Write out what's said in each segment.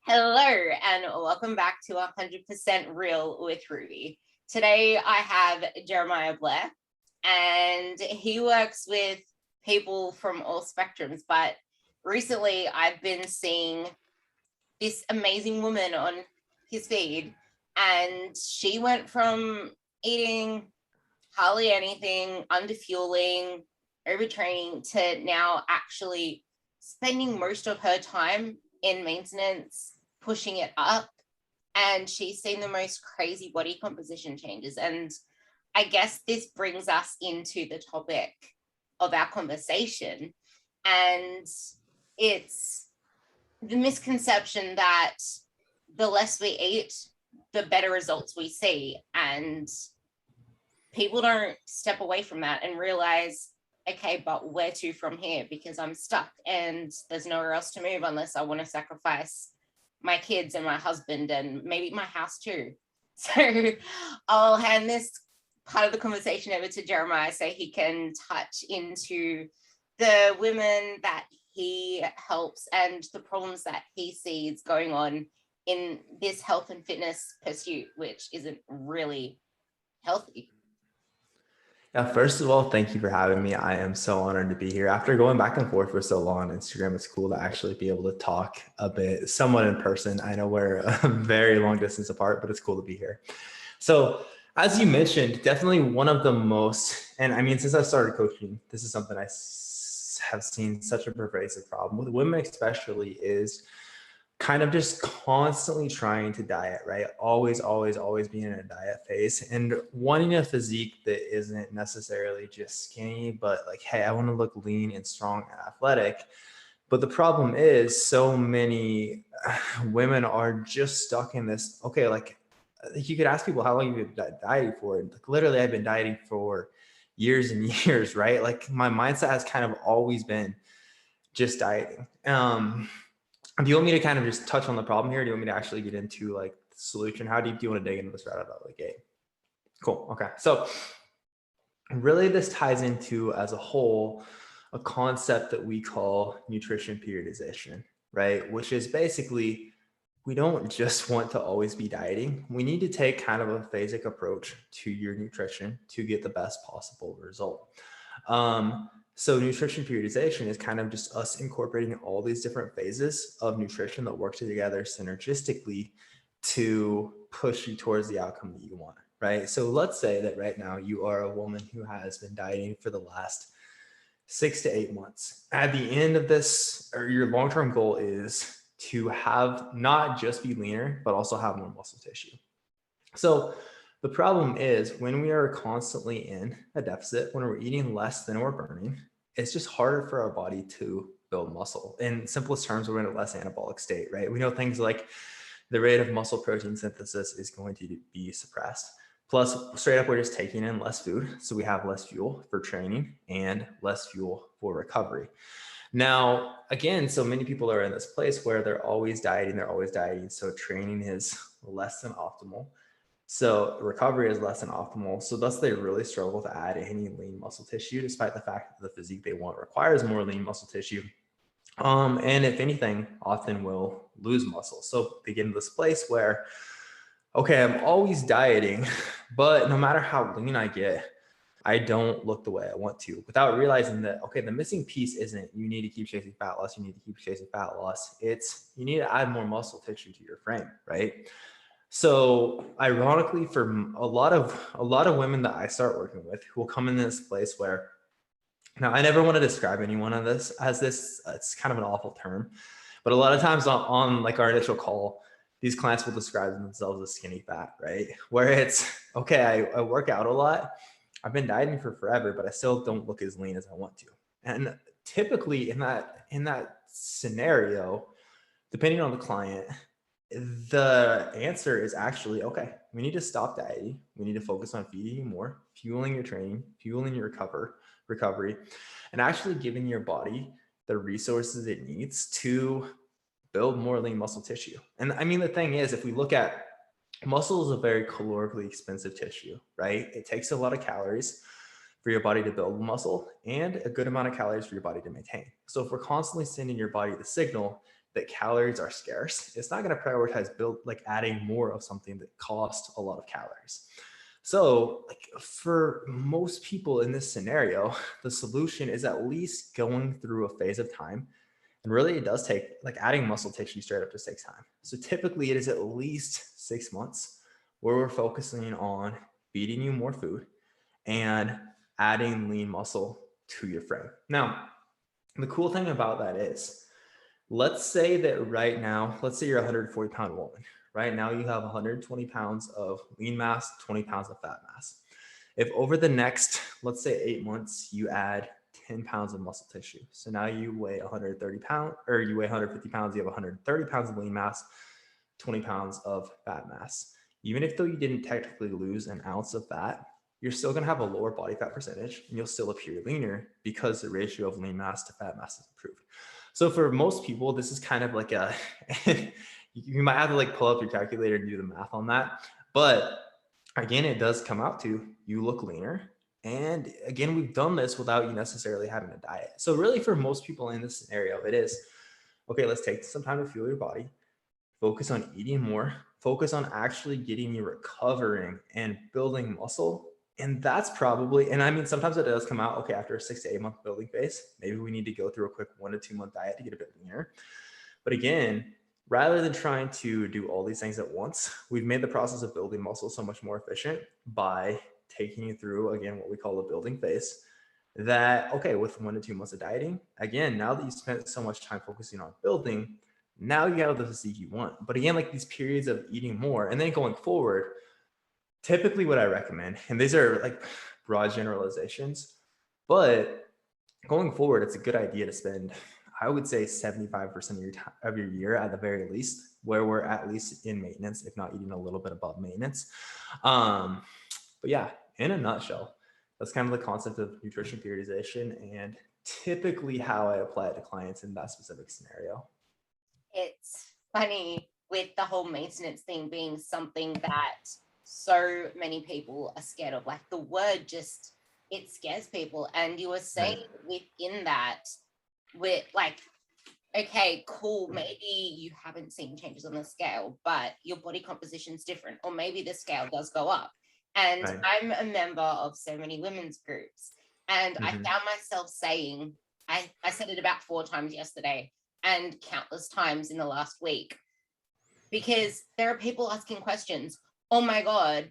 Hello, and welcome back to 100% Real with Ruby. Today, I have Jeremiah Blair, and he works with people from all spectrums. But recently, I've been seeing this amazing woman on his feed, and she went from eating hardly anything, underfueling, overtraining, to now actually spending most of her time in maintenance, pushing it up. And she's seen the most crazy body composition changes. And I guess this brings us into the topic of our conversation. And it's the misconception that the less we eat, the better results we see. And people don't step away from that and realize, okay, but where to from here? Because I'm stuck and there's nowhere else to move unless I want to sacrifice my kids and my husband and maybe my house too. So I'll hand this part of the conversation over to Jeremiah so he can touch into the women that he helps and the problems that he sees going on in this health and fitness pursuit, which isn't really healthy. Yeah, first of all, thank you for having me. I am so honored to be here. After going back and forth for so long on Instagram, it's cool to actually be able to talk a bit somewhat in person. I know we're a very long distance apart, but it's cool to be here. So as you mentioned, definitely one of the most, and I mean, since I started coaching, this is something I have seen such a pervasive problem with women, especially, is kind of just constantly trying to diet, right? Always being in a diet phase and wanting a physique that isn't necessarily just skinny, but like, hey, I want to look lean and strong and athletic. But the problem is so many women are just stuck in this, okay, like you could ask people how long you've been dieting for. Like literally, I've been dieting for years and years, right? Like my mindset has kind of always been just dieting. Do you want me to kind of just touch on the problem here? Or do you want me to actually get into like the solution? How deep do you want to dig into this right out of the gate? Cool. Okay. So really this ties into as a whole, a concept that we call nutrition periodization, right? Which is basically, we don't just want to always be dieting. We need to take kind of a phasic approach to your nutrition to get the best possible result. So nutrition periodization is kind of just us incorporating all these different phases of nutrition that work together synergistically to push you towards the outcome that you want, right? So let's say that right now you are a woman who has been dieting for the last 6 to 8 months. At the end of this, or your long-term goal is to have not just be leaner, but also have more muscle tissue. So the problem is when we are constantly in a deficit, when we're eating less than we're burning, it's just harder for our body to build muscle. In simplest terms, we're in a less anabolic state, right? We know things like the rate of muscle protein synthesis is going to be suppressed. Plus, straight up, we're just taking in less food. So we have less fuel for training and less fuel for recovery. Now, again, so many people are in this place where they're always dieting. So training is less than optimal. So recovery is less than optimal. So thus they really struggle to add any lean muscle tissue, despite the fact that the physique they want requires more lean muscle tissue. And if anything, often will lose muscle. So they get into this place where, okay, I'm always dieting, but no matter how lean I get, I don't look the way I want to, without realizing that, okay, the missing piece isn't you need to keep chasing fat loss, It's you need to add more muscle tissue to your frame, right? So ironically, for a lot of women that I start working with who will come in this place where, now I never want to describe anyone on this as this, it's kind of an awful term, but a lot of times on like our initial call, these clients will describe themselves as skinny fat, right? Where it's, okay, I work out a lot. I've been dieting for forever, but I still don't look as lean as I want to. And typically in that scenario, depending on the client, the answer is actually, okay, we need to stop dieting. We need to focus on feeding you more, fueling your training, fueling your recovery, and actually giving your body the resources it needs to build more lean muscle tissue. And I mean, the thing is, if we look at muscle is a very calorically expensive tissue, right? It takes a lot of calories for your body to build muscle and a good amount of calories for your body to maintain. So if we're constantly sending your body the signal that calories are scarce, it's not going to prioritize adding more of something that costs a lot of calories. So like for most people in this scenario, the solution is at least going through a phase of time. And really it does take, like adding muscle takes you straight up to 6 time. So typically it is at least 6 months where we're focusing on feeding you more food and adding lean muscle to your frame. Now, the cool thing about that is, let's say that right now, let's say you're a 140-pound woman. Right now you have 120 pounds of lean mass, 20 pounds of fat mass. If over the next, let's say 8 months, you add 10 pounds of muscle tissue. So now you weigh 130 pounds, or you weigh 150 pounds, you have 130 pounds of lean mass, 20 pounds of fat mass. Even if though you didn't technically lose an ounce of fat, you're still going to have a lower body fat percentage and you'll still appear leaner because the ratio of lean mass to fat mass is improved. So for most people, this is kind of like a, you might have to like pull up your calculator and do the math on that. But again, it does come out to you look leaner. And again, we've done this without you necessarily having a diet. So really for most people in this scenario, it is, okay, let's take some time to fuel your body, focus on eating more, focus on actually getting you recovering and building muscle. And that's probably, and I mean, sometimes it does come out, okay, after a 6 to 8 month building phase, maybe we need to go through a quick 1 to 2 month diet to get a bit leaner. But again, rather than trying to do all these things at once, we've made the process of building muscle so much more efficient by taking you through, again, what we call a building phase. That, okay, with 1 to 2 months of dieting, again, now that you spent so much time focusing on building, now you have the physique you want. But again, like these periods of eating more and then going forward, typically what I recommend, and these are like broad generalizations, but going forward, it's a good idea to spend, I would say 75% of your time, of your year at the very least, where we're at least in maintenance, if not eating a little bit above maintenance. But yeah, in a nutshell, that's kind of the concept of nutrition periodization and typically how I apply it to clients in that specific scenario. It's funny with the whole maintenance thing being something that so many people are scared of. Like the word just, it scares people. And you were saying within that, with like, okay, cool, maybe you haven't seen changes on the scale, but your body composition's different, or maybe the scale does go up. And I'm a member of so many women's groups, and I found myself saying, I said it about 4 times yesterday and countless times in the last week, because there are people asking questions. Oh my God,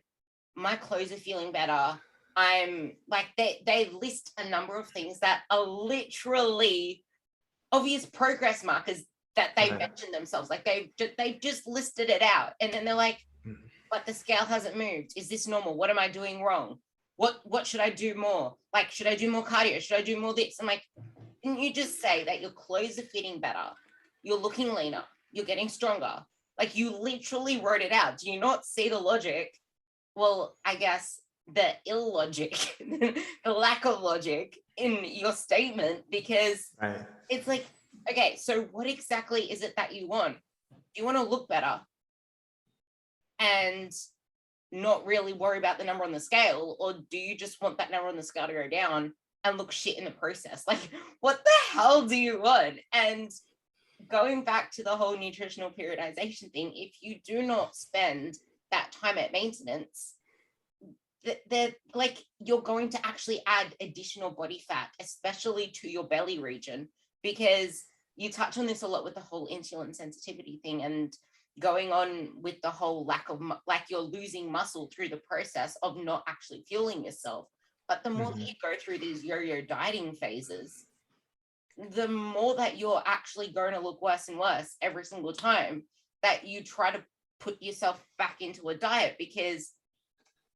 my clothes are feeling better. I'm like, they list a number of things that are literally obvious progress markers that they mentioned themselves. Like they've just listed it out. And then they're like, but the scale hasn't moved. Is this normal? What am I doing wrong? What should I do more? Like, should I do more cardio? Should I do more this? I'm like, didn't you just say that your clothes are fitting better? You're looking leaner. You're getting stronger. Like you literally wrote it out. Do you not see the logic? Well, I guess the illogic, the lack of logic in your statement, because it's like, okay, so what exactly is it that you want? Do you want to look better and not really worry about the number on the scale, or do you just want that number on the scale to go down and look shit in the process? Like, what the hell do you want? And going back to the whole nutritional periodization thing, if you do not spend that time at maintenance, that like you're going to actually add additional body fat, especially to your belly region, because you touch on this a lot with the whole insulin sensitivity thing, and going on with the whole lack of, like, you're losing muscle through the process of not actually fueling yourself. But the more that you go through these yo-yo dieting phases, the more that you're actually going to look worse and worse every single time that you try to put yourself back into a diet. Because,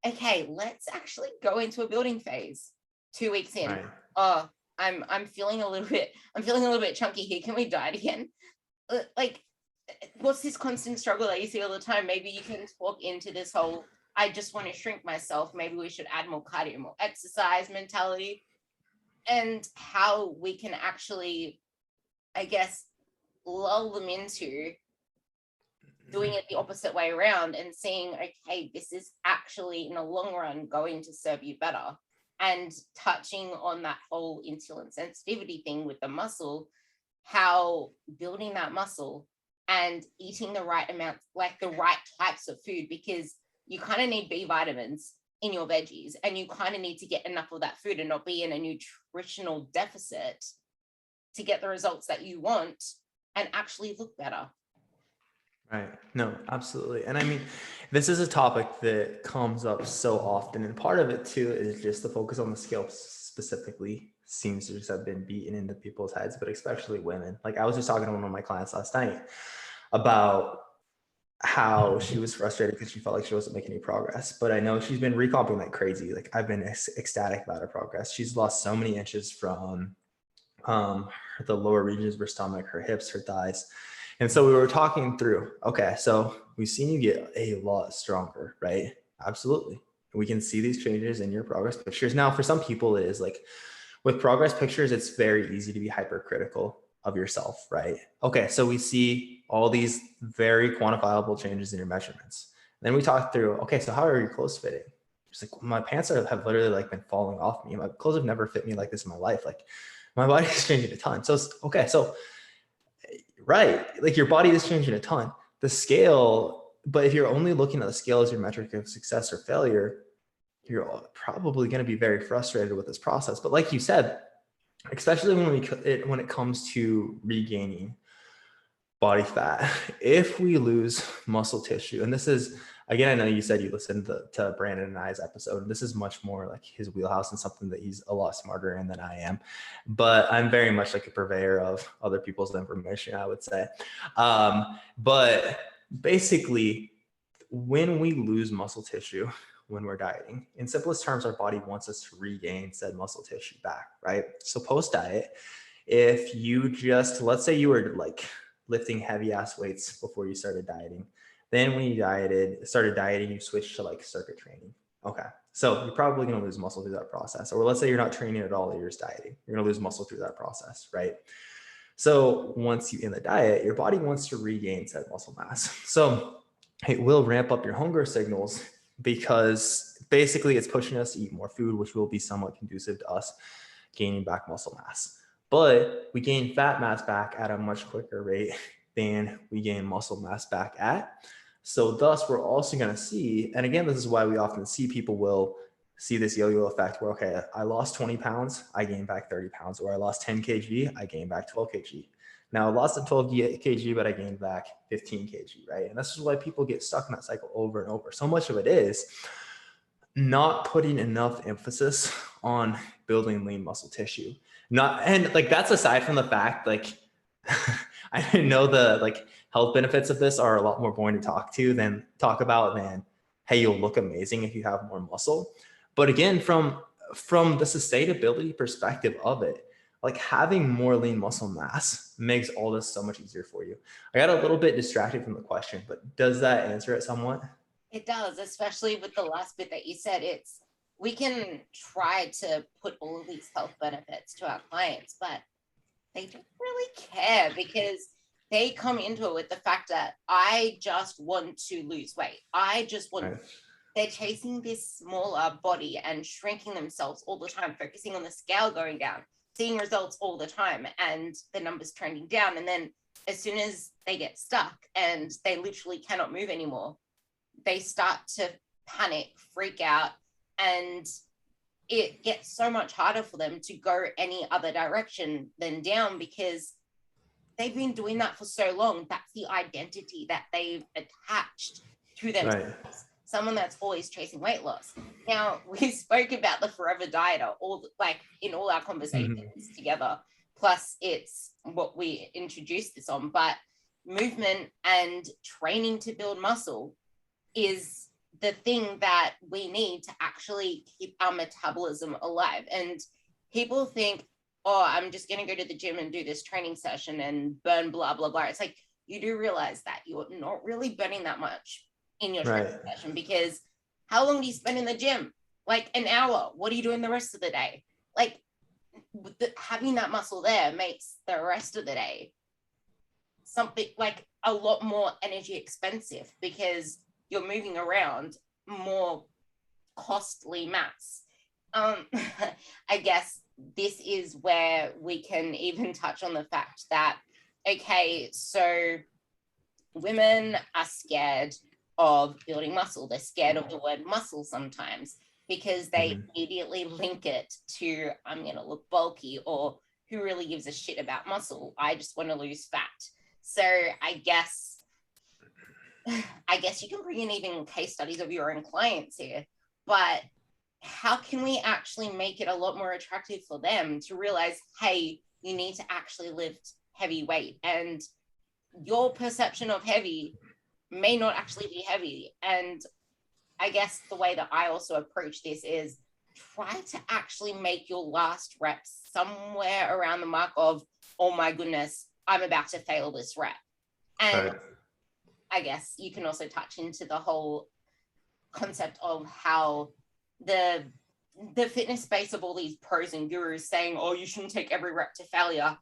okay, let's actually go into a building phase 2 weeks in. Oh, I'm feeling a little bit chunky here. Can we diet again? Like, what's this constant struggle that you see all the time? Maybe you can talk into this whole, I just want to shrink myself. Maybe we should add more cardio, more exercise mentality, and how we can actually, I guess, lull them into doing it the opposite way around and seeing, okay, this is actually in the long run going to serve you better. And touching on that whole insulin sensitivity thing with the muscle, how building that muscle and eating the right amount, like the right types of food, because you kind of need B vitamins in your veggies, and you kind of need to get enough of that food and not be in a nutritional deficit to get the results that you want and actually look better. Right. No, absolutely. And I mean, this is a topic that comes up so often. And part of it too is just the focus on the scale specifically seems to just have been beaten into people's heads, but especially women. Like I was just talking to one of my clients last night about how she was frustrated because she felt like she wasn't making any progress. But I know she's been recomping like crazy. Like I've been ecstatic about her progress. She's lost so many inches from the lower regions of her stomach, her hips, her thighs. And so we were talking through, okay, so we've seen you get a lot stronger, right? Absolutely. We can see these changes in your progress pictures. Now, for some people, it is like with progress pictures, it's very easy to be hypercritical of yourself, right? Okay, so we see all these very quantifiable changes in your measurements. Then we talk through, okay, so how are your clothes fitting? It's like my pants have literally like been falling off me. My clothes have never fit me like this in my life. Like my body is changing a ton. So okay, so right, like your body is changing a ton. The scale, but if you're only looking at the scale as your metric of success or failure, you're probably going to be very frustrated with this process. But like you said, especially when it comes to regaining body fat, if we lose muscle tissue, and this is, again, I know you said you listened to Brandon and I's episode, and this is much more like his wheelhouse and something that he's a lot smarter in than I am, but I'm very much like a purveyor of other people's information, I would say. But basically, when we lose muscle tissue, when we're dieting, in simplest terms, our body wants us to regain said muscle tissue back, right? So post diet, if you just, let's say you were like lifting heavy ass weights before you started dieting, then when you started dieting, you switched to like circuit training. Okay. So you're probably going to lose muscle through that process. Or let's say you're not training at all, you're just dieting. You're going to lose muscle through that process, right? So once you end the diet, your body wants to regain said muscle mass. So it will ramp up your hunger signals because basically it's pushing us to eat more food, which will be somewhat conducive to us gaining back muscle mass. But we gain fat mass back at a much quicker rate than we gain muscle mass back at. So thus we're also going to see, and again, this is why we often see people will see this yo-yo effect where, okay, I lost 20 pounds, I gained back 30 pounds, or I lost 10 kg, I gained back 12 kg. Now I lost the 12 kg, but I gained back 15 kg, right? And this is why people get stuck in that cycle over and over. So much of it is not putting enough emphasis on building lean muscle tissue. And like, that's aside from the fact, like, I know the like health benefits of this are a lot more boring to talk about than, hey, you'll look amazing if you have more muscle. But again, from the sustainability perspective of it, like having more lean muscle mass makes all this so much easier for you. I got a little bit distracted from the question, but does that answer it somewhat? It does, especially with the last bit that you said. It's, we can try to put all of these health benefits to our clients, but they don't really care because they come into it with the fact that I just want to lose weight. I just want, right. They're chasing this smaller body and shrinking themselves all the time, focusing on the scale going down, seeing results all the time and the numbers trending down. And then as soon as they get stuck and they literally cannot move anymore, they start to panic, freak out, and it gets so much harder for them to go any other direction than down because they've been doing that for so long. That's the identity that they've attached to themselves. Right. Someone that's always chasing weight loss. Now, we spoke about the forever dieter in all our conversations together. Plus, it's what we introduced this on. But movement and training to build muscle is the thing that we need to actually keep our metabolism alive. And people think, oh, I'm just going to go to the gym and do this training session and burn blah, blah, blah. It's like, you do realize that you're not really burning that much in your training session, because how long do you spend in the gym? Like an hour. What are you doing the rest of the day? Like having that muscle there makes the rest of the day something like a lot more energy expensive because you're moving around more costly mass. I guess this is where we can even touch on the fact that, okay, so women are scared of building muscle. They're scared of the word muscle sometimes because they immediately link it to, I'm going to look bulky, or who really gives a shit about muscle? I just want to lose fat. So I guess you can bring in even case studies of your own clients here, but how can we actually make it a lot more attractive for them to realize, hey, you need to actually lift heavy weight, and your perception of heavy may not actually be heavy. And I guess the way that I also approach this is try to actually make your last reps somewhere around the mark of, oh my goodness, I'm about to fail this rep. And I guess you can also touch into the whole concept of how the fitness space of all these pros and gurus saying, oh, you shouldn't take every rep to failure.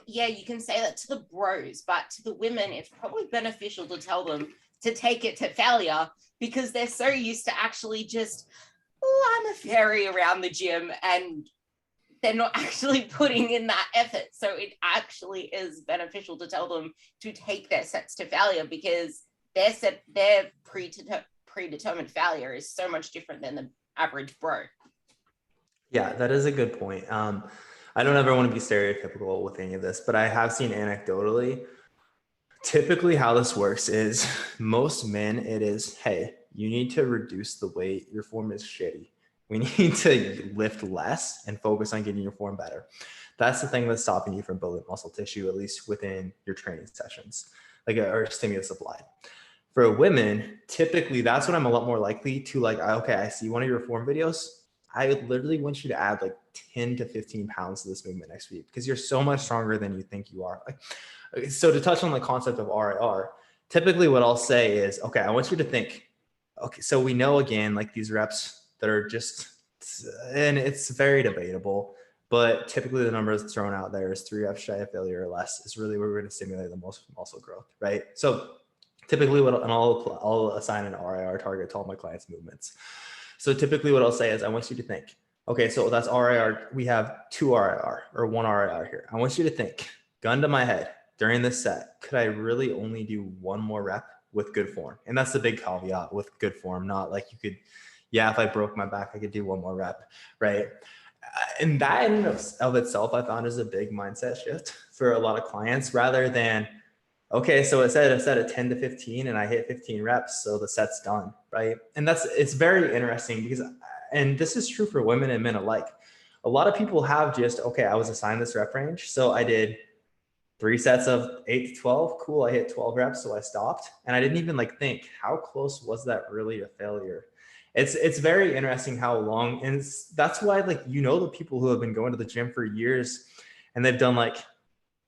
Yeah, you can say that to the bros, but to the women, it's probably beneficial to tell them to take it to failure, because they're so used to actually just, oh, I'm a fairy around the gym, and they're not actually putting in that effort. So it actually is beneficial to tell them to take their sets to failure, because their predetermined failure is so much different than the average bro. Yeah, that is a good point. I don't ever want to be stereotypical with any of this, but I have seen anecdotally, typically how this works is most men, it is, hey, you need to reduce the weight. Your form is shitty. We need to lift less and focus on getting your form better. That's the thing that's stopping you from building muscle tissue, at least within your training sessions, or stimulus applied. For women, typically that's when I'm a lot more likely to okay, I see one of your form videos. I literally want you to add like 10 to 15 pounds to this movement next week because you're so much stronger than you think you are. So to touch on the concept of RIR, typically what I'll say is, okay, I want you to think, okay, so we know again, like these reps that are just, and it's very debatable, but typically the number that's thrown out there is 3 reps shy of failure or less is really where we're going to stimulate the most muscle growth, right? So typically I'll assign an RIR target to all my clients' movements. So typically what I'll say is I want you to think, okay, so that's RIR. We have 2 RIR or 1 RIR here. I want you to think, gun to my head, during this set, could I really only do 1 more rep with good form? And that's the big caveat with good form, not like you could, yeah, if I broke my back, I could do 1 more rep, right? And that in and of itself, I found is a big mindset shift for a lot of clients, rather than, okay, so it said a set of 10 to 15 and I hit 15 reps, so the set's done, right? And it's very interesting because, and this is true for women and men alike, a lot of people have just, okay, I was assigned this rep range, so I did 3 sets of 8 to 12. Cool, I hit 12 reps, so I stopped. And I didn't even think, how close was that really to failure? It's very interesting how long, and that's why the people who have been going to the gym for years and they've done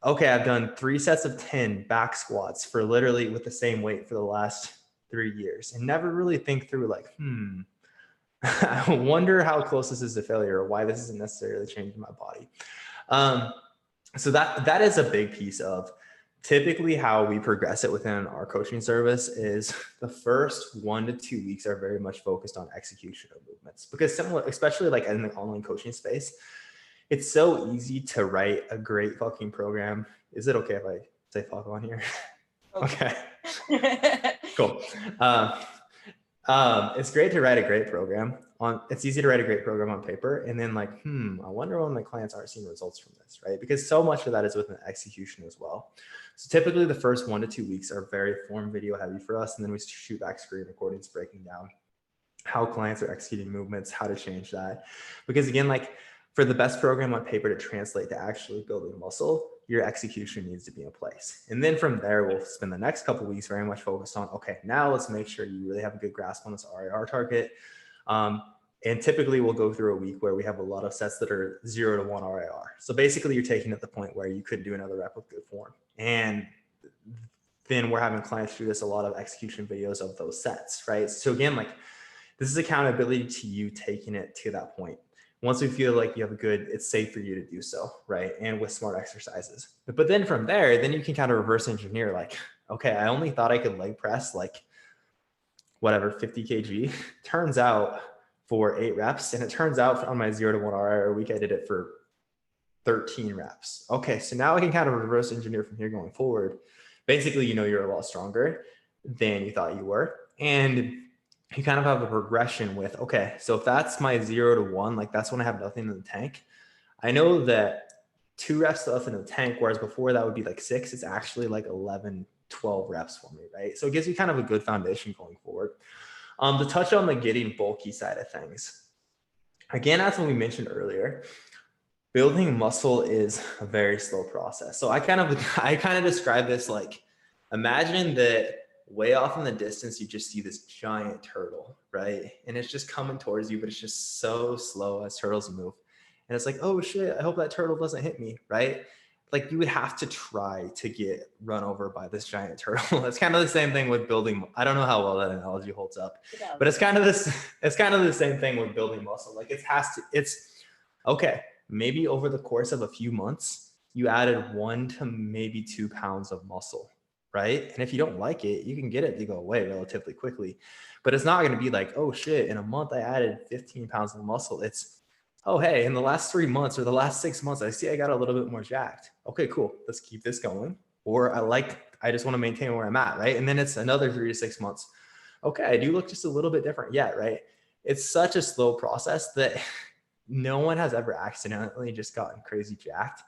okay, I've done 3 sets of 10 back squats for literally with the same weight for the last 3 years and never really think through I wonder how close this is to failure or why this isn't necessarily changing my body. So that is a big piece of typically how we progress it within our coaching service is the first 1 to 2 weeks are very much focused on execution of movements, because especially in the online coaching space, it's so easy to write a great fucking program. Is it okay if I say fuck on here? Okay. Cool. It's great to write a great program it's easy to write a great program on paper and then I wonder when my clients aren't seeing results from this, right? Because so much of that is within execution as well. So typically the first 1 to 2 weeks are very form video heavy for us. And then we shoot back screen recordings breaking down how clients are executing movements, how to change that. Because again, for the best program on paper to translate to actually building muscle, your execution needs to be in place. And then from there, we'll spend the next couple of weeks very much focused on, okay, now let's make sure you really have a good grasp on this RIR target. And typically we'll go through a week where we have a lot of sets that are 0 to 1 RIR. So basically you're taking it to the point where you couldn't do another rep with good form. And then we're having clients do this a lot of execution videos of those sets, right? So again, this is accountability to you taking it to that point. Once we feel like you have it's safe for you to do so, right? And with smart exercises. But then from there, then you can kind of reverse engineer okay, I only thought I could leg press 50 kg. Turns out for 8 reps, and it turns out on my 0 to 1 RIR week, I did it for 13 reps. Okay, so now I can kind of reverse engineer from here going forward. Basically, you know, you're a lot stronger than you thought you were. And you kind of have a progression with, okay, so if that's my 0 to 1, like that's when I have nothing in the tank. I know that 2 reps left in the tank, whereas before that would be like 6. It's actually like 11, 12 reps for me, right? So it gives me kind of a good foundation going forward. To touch on the getting bulky side of things, again, as we mentioned earlier, building muscle is a very slow process. So I kind of describe this like, imagine that way off in the distance, you just see this giant turtle, right? And it's just coming towards you, but it's just so slow as turtles move. And it's like, oh shit, I hope that turtle doesn't hit me, right? Like you would have to try to get run over by this giant turtle. It's kind of the same thing with building. I don't know how well that analogy holds up, but it's kind of the same thing with building muscle. Like it's okay. Maybe over the course of a few months, you added 1 to maybe 2 pounds of muscle, right? And if you don't like it, you can get it to go away relatively quickly. But it's not going to be like, oh shit, in a month I added 15 pounds of muscle. It's, oh hey, in the last 3 months or the last 6 months, I see I got a little bit more jacked. Okay, cool. Let's keep this going. Or I just want to maintain where I'm at, right? And then it's another 3 to 6 months. Okay, I do look just a little bit different yet, right? It's such a slow process that no one has ever accidentally just gotten crazy jacked.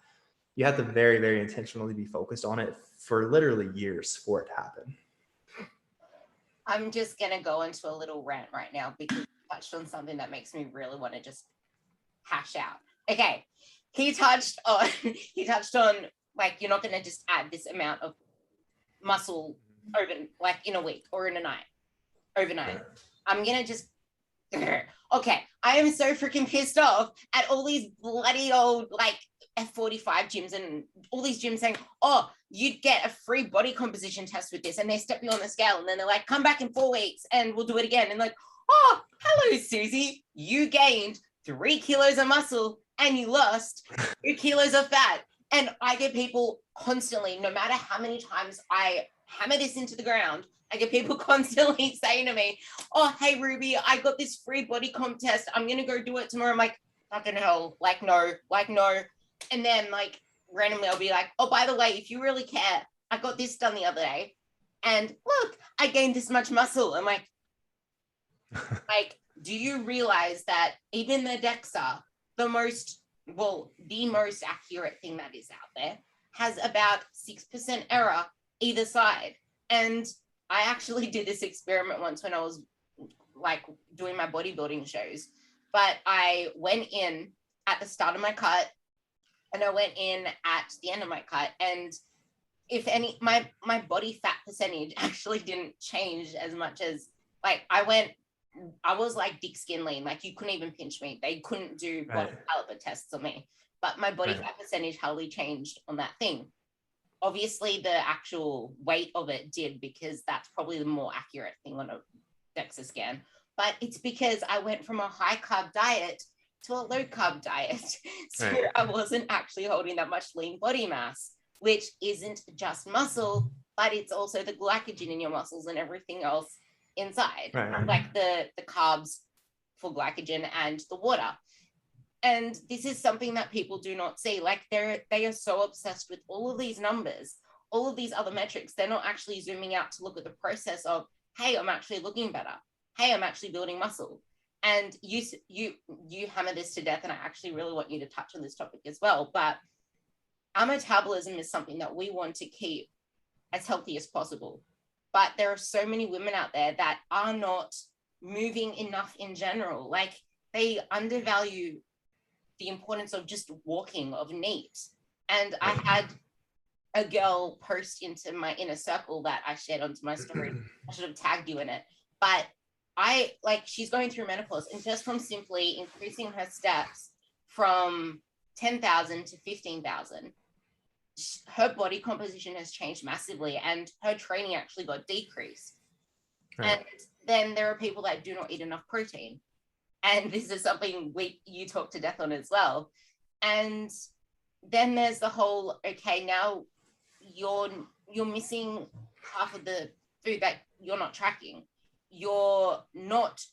You have to very, very intentionally be focused on it for literally years for it to happen. I'm just going to go into a little rant right now because you touched on something that makes me really want to just hash out. Okay. He touched on like, you're not going to just add this amount of muscle over like in a week or in a night, overnight. I'm going to just, okay. I am so freaking pissed off at all these bloody old like F45 gyms and all these gyms saying, oh, you'd get a free body composition test with this. And they step you on the scale and then they're like, come back in 4 weeks and we'll do it again. And like, oh, hello, Susie. You gained 3 kilos of muscle and you lost 2 kilos of fat. And I get people constantly, no matter how many times I hammer this into the ground, I get people constantly saying to me, oh, hey, Ruby, I got this free body comp test. I'm going to go do it tomorrow. I'm like, fucking hell, like, no. And then, like, randomly I'll be like, oh, by the way, if you really care, I got this done the other day. And look, I gained this much muscle. I'm like, do you realize that even the DEXA, the most accurate thing that is out there, has about 6% error either side. And I actually did this experiment once when I was like doing my bodybuilding shows, but I went in at the start of my cut and I went in at the end of my cut. And if any, my body fat percentage actually didn't change as much as like I was like dick skin lean, like you couldn't even pinch me. They couldn't do body caliber tests on me, but my body fat percentage hardly changed on that thing. Obviously, the actual weight of it did because that's probably the more accurate thing on a DEXA scan. But it's because I went from a high carb diet to a low carb diet. So I wasn't actually holding that much lean body mass, which isn't just muscle, but it's also the glycogen in your muscles and everything else inside, like the carbs for glycogen and the water. And this is something that people do not see. Like they are so obsessed with all of these numbers, all of these other metrics. They're not actually zooming out to look at the process of, hey, I'm actually looking better. Hey, I'm actually building muscle. And you hammer this to death. And I actually really want you to touch on this topic as well. But our metabolism is something that we want to keep as healthy as possible. But there are so many women out there that are not moving enough in general. Like they undervalue the importance of just walking, of neat. And I had a girl post into my inner circle that I shared onto my story. I should have tagged you in it. But she's going through menopause, and just from simply increasing her steps from 10,000 to 15,000, her body composition has changed massively and her training actually got decreased. And then there are people that do not eat enough protein. And this is something you talk to death on as well. And then there's the whole, okay, now you're missing half of the food that you're not tracking. You're not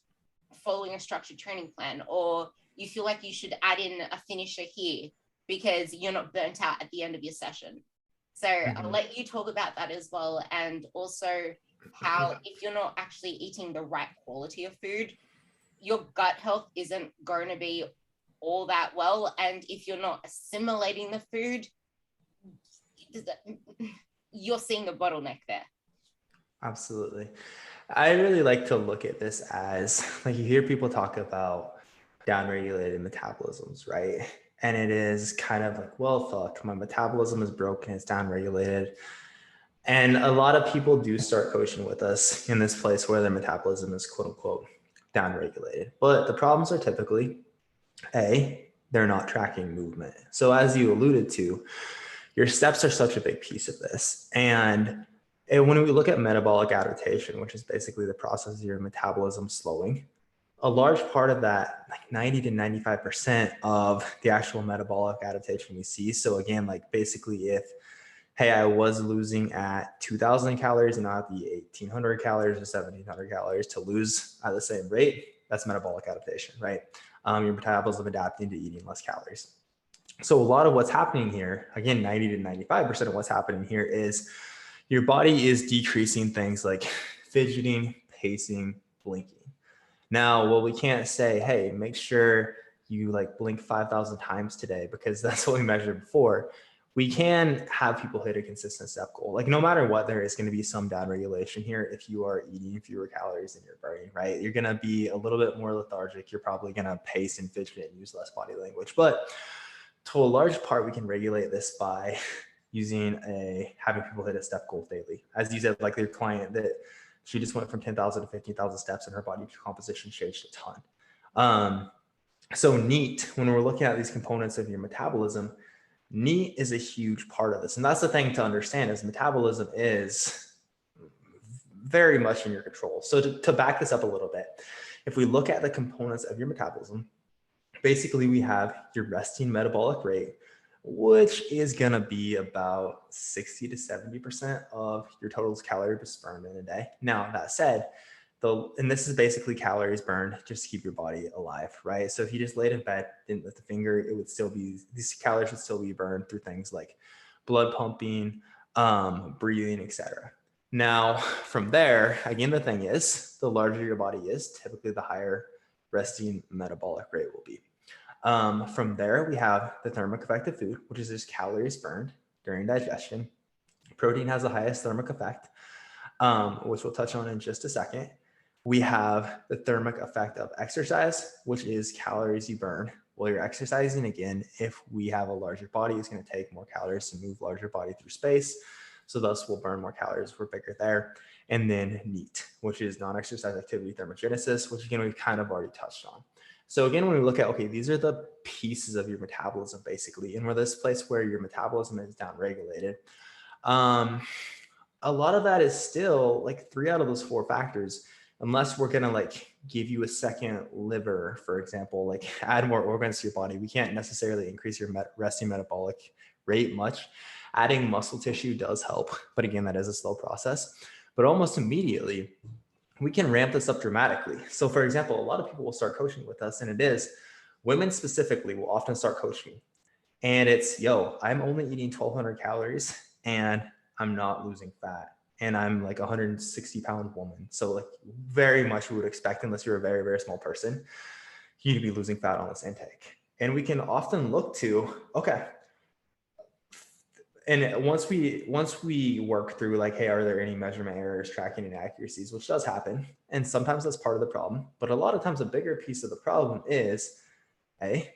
following a structured training plan, or you feel like you should add in a finisher here because you're not burnt out at the end of your session. So I'll let you talk about that as well. And also how if you're not actually eating the right quality of food, your gut health isn't going to be all that well. And if you're not assimilating the food, you're seeing a bottleneck there. Absolutely. I really like to look at this as, like, you hear people talk about downregulated metabolisms, right? And it is kind of like, well, fuck, my metabolism is broken, it's downregulated. And a lot of people do start coaching with us in this place where their metabolism is quote unquote downregulated. But the problems are typically, they're not tracking movement. So as you alluded to, your steps are such a big piece of this. And when we look at metabolic adaptation, which is basically the process of your metabolism slowing, a large part of that, like 90 to 95% of the actual metabolic adaptation we see. So again, like basically if, hey, I was losing at 2000 calories and not the 1800 calories or 1700 calories to lose at the same rate, that's metabolic adaptation, right? Your metabolism adapting to eating less calories. So a lot of what's happening here, again, 90 to 95% of what's happening here is your body is decreasing things like fidgeting, pacing, blinking. Now, well, we can't say, hey, make sure you like blink 5,000 times today because that's what we measured before. We can have people hit a consistent step goal. Like no matter what, there is going to be some down regulation here if you are eating fewer calories than you're burning, right? You're going to be a little bit more lethargic. You're probably going to pace and fidget and use less body language. But to a large part, we can regulate this by having people hit a step goal daily. As you said, like your client that she just went from 10,000 to 15,000 steps and her body composition changed a ton. So NEAT, when we're looking at these components of your metabolism, NEAT is a huge part of this. And that's the thing to understand is metabolism is very much in your control. So to back this up a little bit, if we look at the components of your metabolism, basically we have your resting metabolic rate, which is going to be about 60 to 70% of your total calories burned in a day. Now, that said, and this is basically calories burned just to keep your body alive, right? So if you just laid in bed, didn't lift a finger, it would still be, these calories would still be burned through things like blood pumping, breathing, etc. Now, from there, again, the thing is, the larger your body is, typically the higher resting metabolic rate will be. From there, we have the thermic effect of food, which is just calories burned during digestion. Protein has the highest thermic effect, which we'll touch on in just a second. We have the thermic effect of exercise, which is calories you burn while you're exercising. Again, if we have a larger body, it's going to take more calories to move larger body through space. So thus we'll burn more calories if we're bigger there. And then NEAT, which is non-exercise activity thermogenesis, which again, we've kind of already touched on. So again, when we look at, okay, these are the pieces of your metabolism basically, and we're this place where your metabolism is downregulated. A lot of that is still like 3 out of those 4 factors, unless we're going to like give you a second liver, for example, like add more organs to your body. We can't necessarily increase your resting metabolic rate much. Adding muscle tissue does help, but again, that is a slow process. But almost immediately, we can ramp this up dramatically. So for example, a lot of people will start coaching with us, and it is women specifically will often start coaching. And it's, yo, I'm only eating 1,200 calories and I'm not losing fat. And I'm like a 160-pound woman. So like very much we would expect, unless you're a very, very small person, you to be losing fat on this intake. And we can often look to, okay, and once we work through like, hey, are there any measurement errors, tracking inaccuracies, which does happen. And sometimes that's part of the problem. But a lot of times a bigger piece of the problem is, hey,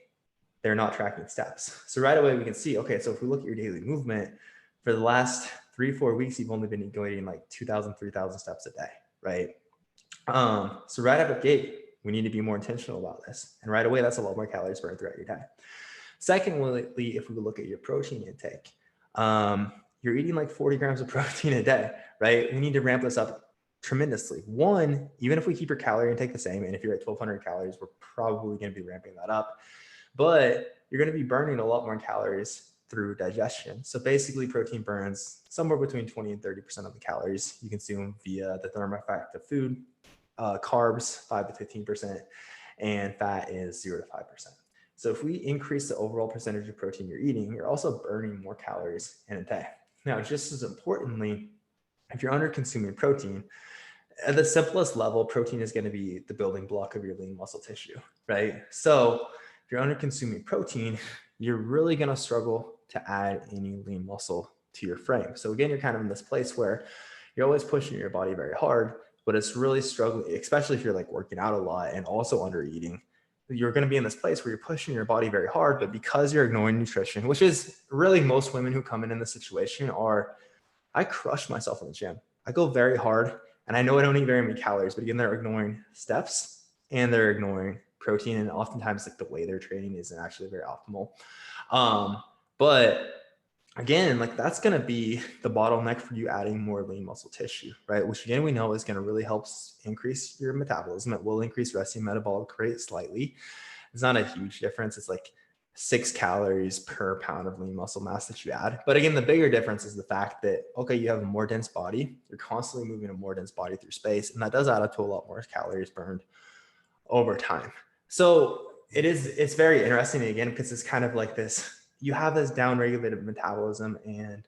they're not tracking steps. So right away we can see, okay, so if we look at your daily movement, for the last 3-4 weeks, you've only been going like 2,000, 3,000 steps a day, right? So right out of the gate, we need to be more intentional about this. And right away, that's a lot more calories burned throughout your day. Secondly, if we look at your protein intake, you're eating like 40 grams of protein a day, right? We need to ramp this up tremendously. One, even if we keep your calorie intake the same, and if you're at 1,200 calories, we're probably going to be ramping that up. But you're going to be burning a lot more calories through digestion. So basically protein burns somewhere between 20 and 30% of the calories you consume via the thermic effect of food. Carbs, 5 to 15%, and fat is 0 to 5%. So if we increase the overall percentage of protein you're eating, you're also burning more calories in a day. Now, just as importantly, if you're under consuming protein, at the simplest level, protein is going to be the building block of your lean muscle tissue, right? So if you're under consuming protein, you're really going to struggle to add any lean muscle to your frame. So again, you're kind of in this place where you're always pushing your body very hard, but it's really struggling, especially if you're like working out a lot and also under eating. You're going to be in this place where you're pushing your body very hard, but because you're ignoring nutrition, which is really most women who come in this situation are, I crush myself in the gym. I go very hard and I know I don't eat very many calories, but again, they're ignoring steps and they're ignoring protein. And oftentimes like the way they're training isn't actually very optimal. But again, like that's going to be the bottleneck for you adding more lean muscle tissue, right? Which again, we know is going to really help increase your metabolism. It will increase resting metabolic rate slightly. It's not a huge difference. It's like 6 calories per pound of lean muscle mass that you add. But again, the bigger difference is the fact that, okay, you have a more dense body. You're constantly moving a more dense body through space. And that does add up to a lot more calories burned over time. So it's very interesting again, because it's kind of like this, you have this downregulated metabolism and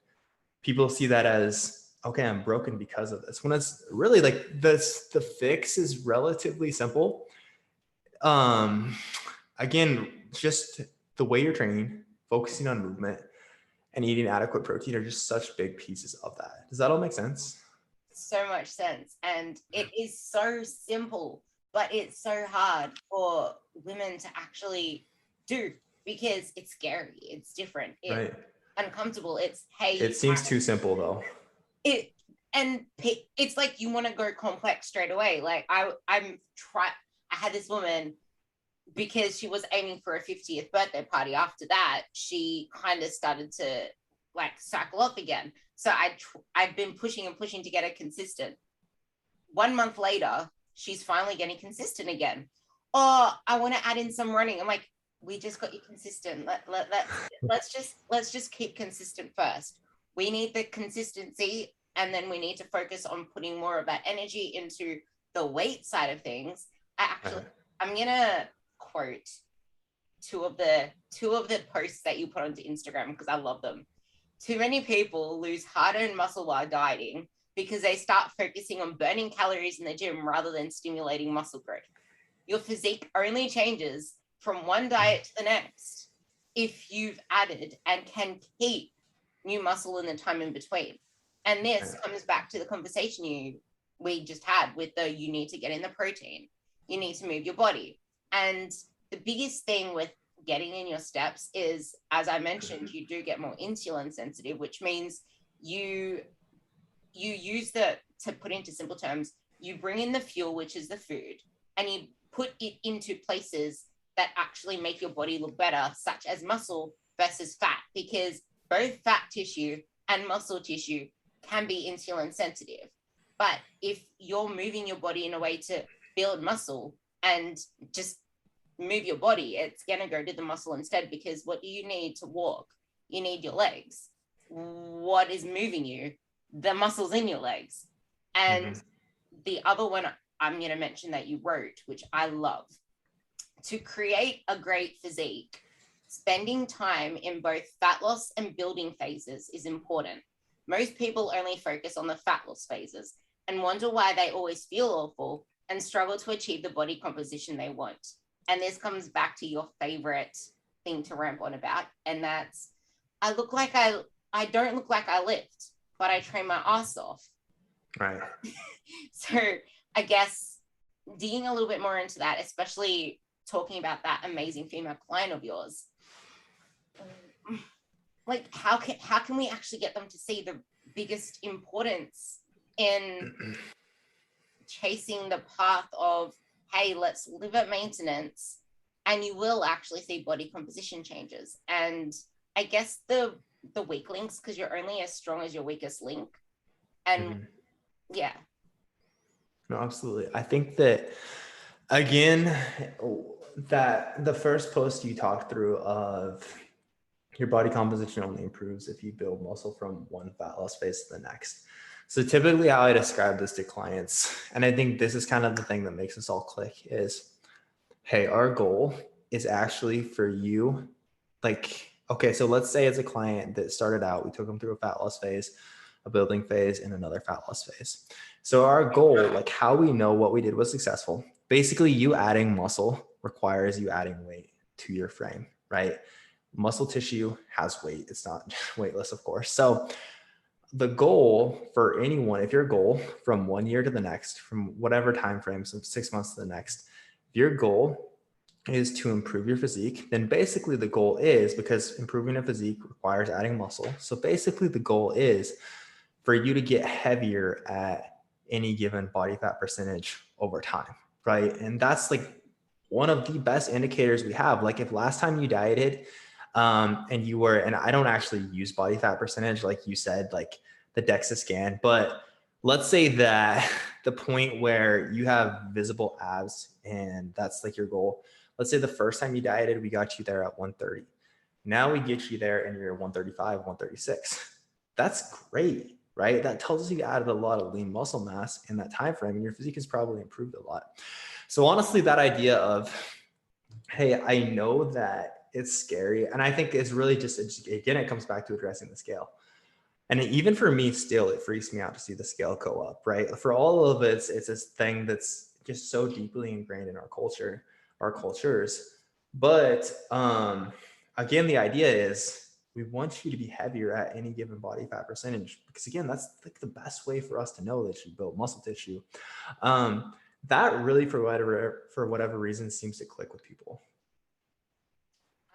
people see that as, okay, I'm broken because of this. When it's really like this, the fix is relatively simple. Again, just the way you're training, focusing on movement and eating adequate protein are just such big pieces of that. Does that all make sense? So much sense. And it is so simple, but it's so hard for women to actually do because it's scary. It's different. It's right. Uncomfortable. It's, hey, it seems too simple though. It's like you want to go complex straight away. Like I had this woman, because she was aiming for a 50th birthday party. After that, she kind of started to like cycle off again. So I'd been pushing and pushing to get her consistent. 1 month later, she's finally getting consistent again. Oh, I want to add in some running. I'm like, we just got you consistent. Let's just keep consistent first. We need the consistency, and then we need to focus on putting more of that energy into the weight side of things. I'm gonna quote two of the posts that you put onto Instagram because I love them. Too many people lose hard-earned muscle while dieting because they start focusing on burning calories in the gym rather than stimulating muscle growth. Your physique only changes from one diet to the next if you've added and can keep new muscle in the time in between. And this comes back to the conversation we just had with you need to get in the protein. You need to move your body. And the biggest thing with getting in your steps is, as I mentioned, you do get more insulin sensitive, which means you use to put into simple terms, you bring in the fuel, which is the food, and you put it into places that actually make your body look better, such as muscle versus fat, because both fat tissue and muscle tissue can be insulin sensitive. But if you're moving your body in a way to build muscle and just move your body, it's going to go to the muscle instead, because what do you need to walk? You need your legs. What is moving you? The muscles in your legs. And the other one I'm going to mention that you wrote, which I love, to create a great physique, spending time in both fat loss and building phases is important. Most people only focus on the fat loss phases and wonder why they always feel awful and struggle to achieve the body composition they want. And this comes back to your favorite thing to ramp on about, and that's, I don't look like I lift, but I train my ass off. Right. So I guess digging a little bit more into that, especially talking about that amazing female client of yours, like how can we actually get them to see the biggest importance in chasing the path of, hey, let's live at maintenance, and you will actually see body composition changes. And I guess the weak links, because you're only as strong as your weakest link. And yeah. No, absolutely. I think that, again, that the first post you talked through of your body composition only improves if you build muscle from one fat loss phase to the next. So typically how I describe this to clients, and I think this is kind of the thing that makes us all click, is, hey, our goal is actually for you. Like, okay, so let's say it's a client that started out, we took them through a fat loss phase, a building phase, and another fat loss phase. So our goal, like how we know what we did was successful, basically you adding muscle requires you adding weight to your frame, right? Muscle tissue has weight. It's not weightless, of course. So the goal for anyone, if your goal from 1 year to the next, from whatever time frame, so 6 months to the next, if your goal is to improve your physique, then basically the goal is, because improving a physique requires adding muscle. So basically the goal is for you to get heavier at any given body fat percentage over time, right? And that's like one of the best indicators we have. Like if last time you dieted, and you were, and I don't actually use body fat percentage, like you said, like the DEXA scan, but let's say that the point where you have visible abs and that's like your goal. Let's say the first time you dieted, we got you there at 130. Now we get you there and you're 135, 136. That's great, right? That tells us you added a lot of lean muscle mass in that time frame and your physique has probably improved a lot. So honestly, that idea of, hey, I know that it's scary. And I think it's really just, again, it comes back to addressing the scale. And even for me, still, it freaks me out to see the scale go up, right? For all of it, it's this thing that's just so deeply ingrained in our culture, our cultures. But again, the idea is we want you to be heavier at any given body fat percentage, because again, that's like the best way for us to know that you build muscle tissue. That really, for whatever reason, seems to click with people.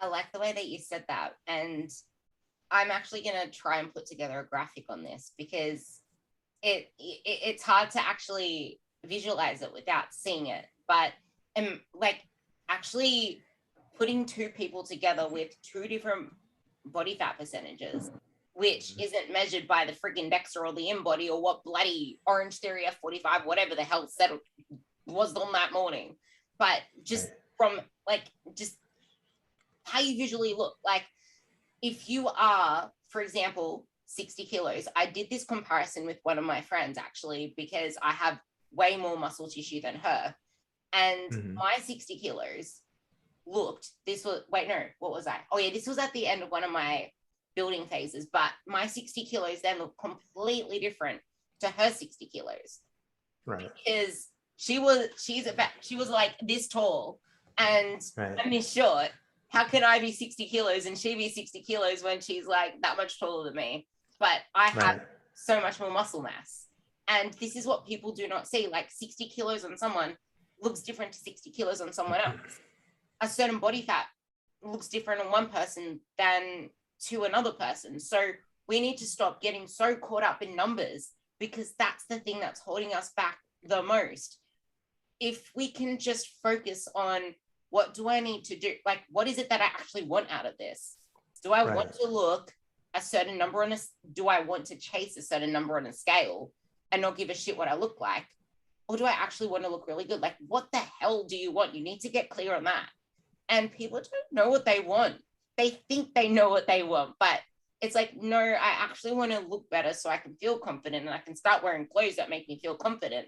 I like the way that you said that. And I'm actually going to try and put together a graphic on this because it's hard to actually visualize it without seeing it. But like actually putting two people together with two different body fat percentages, which isn't measured by the freaking DEXA or the InBody or what bloody Orange Theory F45, whatever the hell said was on that morning, but just from like just how you visually look. Like if you are, for example, 60 kilos, I did this comparison with one of my friends actually, because I have way more muscle tissue than her. And my 60 kilos looked, this was, wait, no, what was I? Oh yeah, this was at the end of one of my building phases, but my 60 kilos then looked completely different to her 60 kilos. Right. Because she was like this tall and I'm this short. How can I be 60 kilos and she be 60 kilos when she's like that much taller than me? But I have so much more muscle mass. And this is what people do not see. Like 60 kilos on someone looks different to 60 kilos on someone else. A certain body fat looks different on one person than to another person. So we need to stop getting so caught up in numbers, because that's the thing that's holding us back the most. If we can just focus on, what do I need to do? Like, what is it that I actually want out of this? Do I want to look a certain number on do I want to chase a certain number on a scale and not give a shit what I look like? Or do I actually want to look really good? Like, what the hell do you want? You need to get clear on that. And people don't know what they want. They think they know what they want, but it's like, no, I actually want to look better so I can feel confident and I can start wearing clothes that make me feel confident.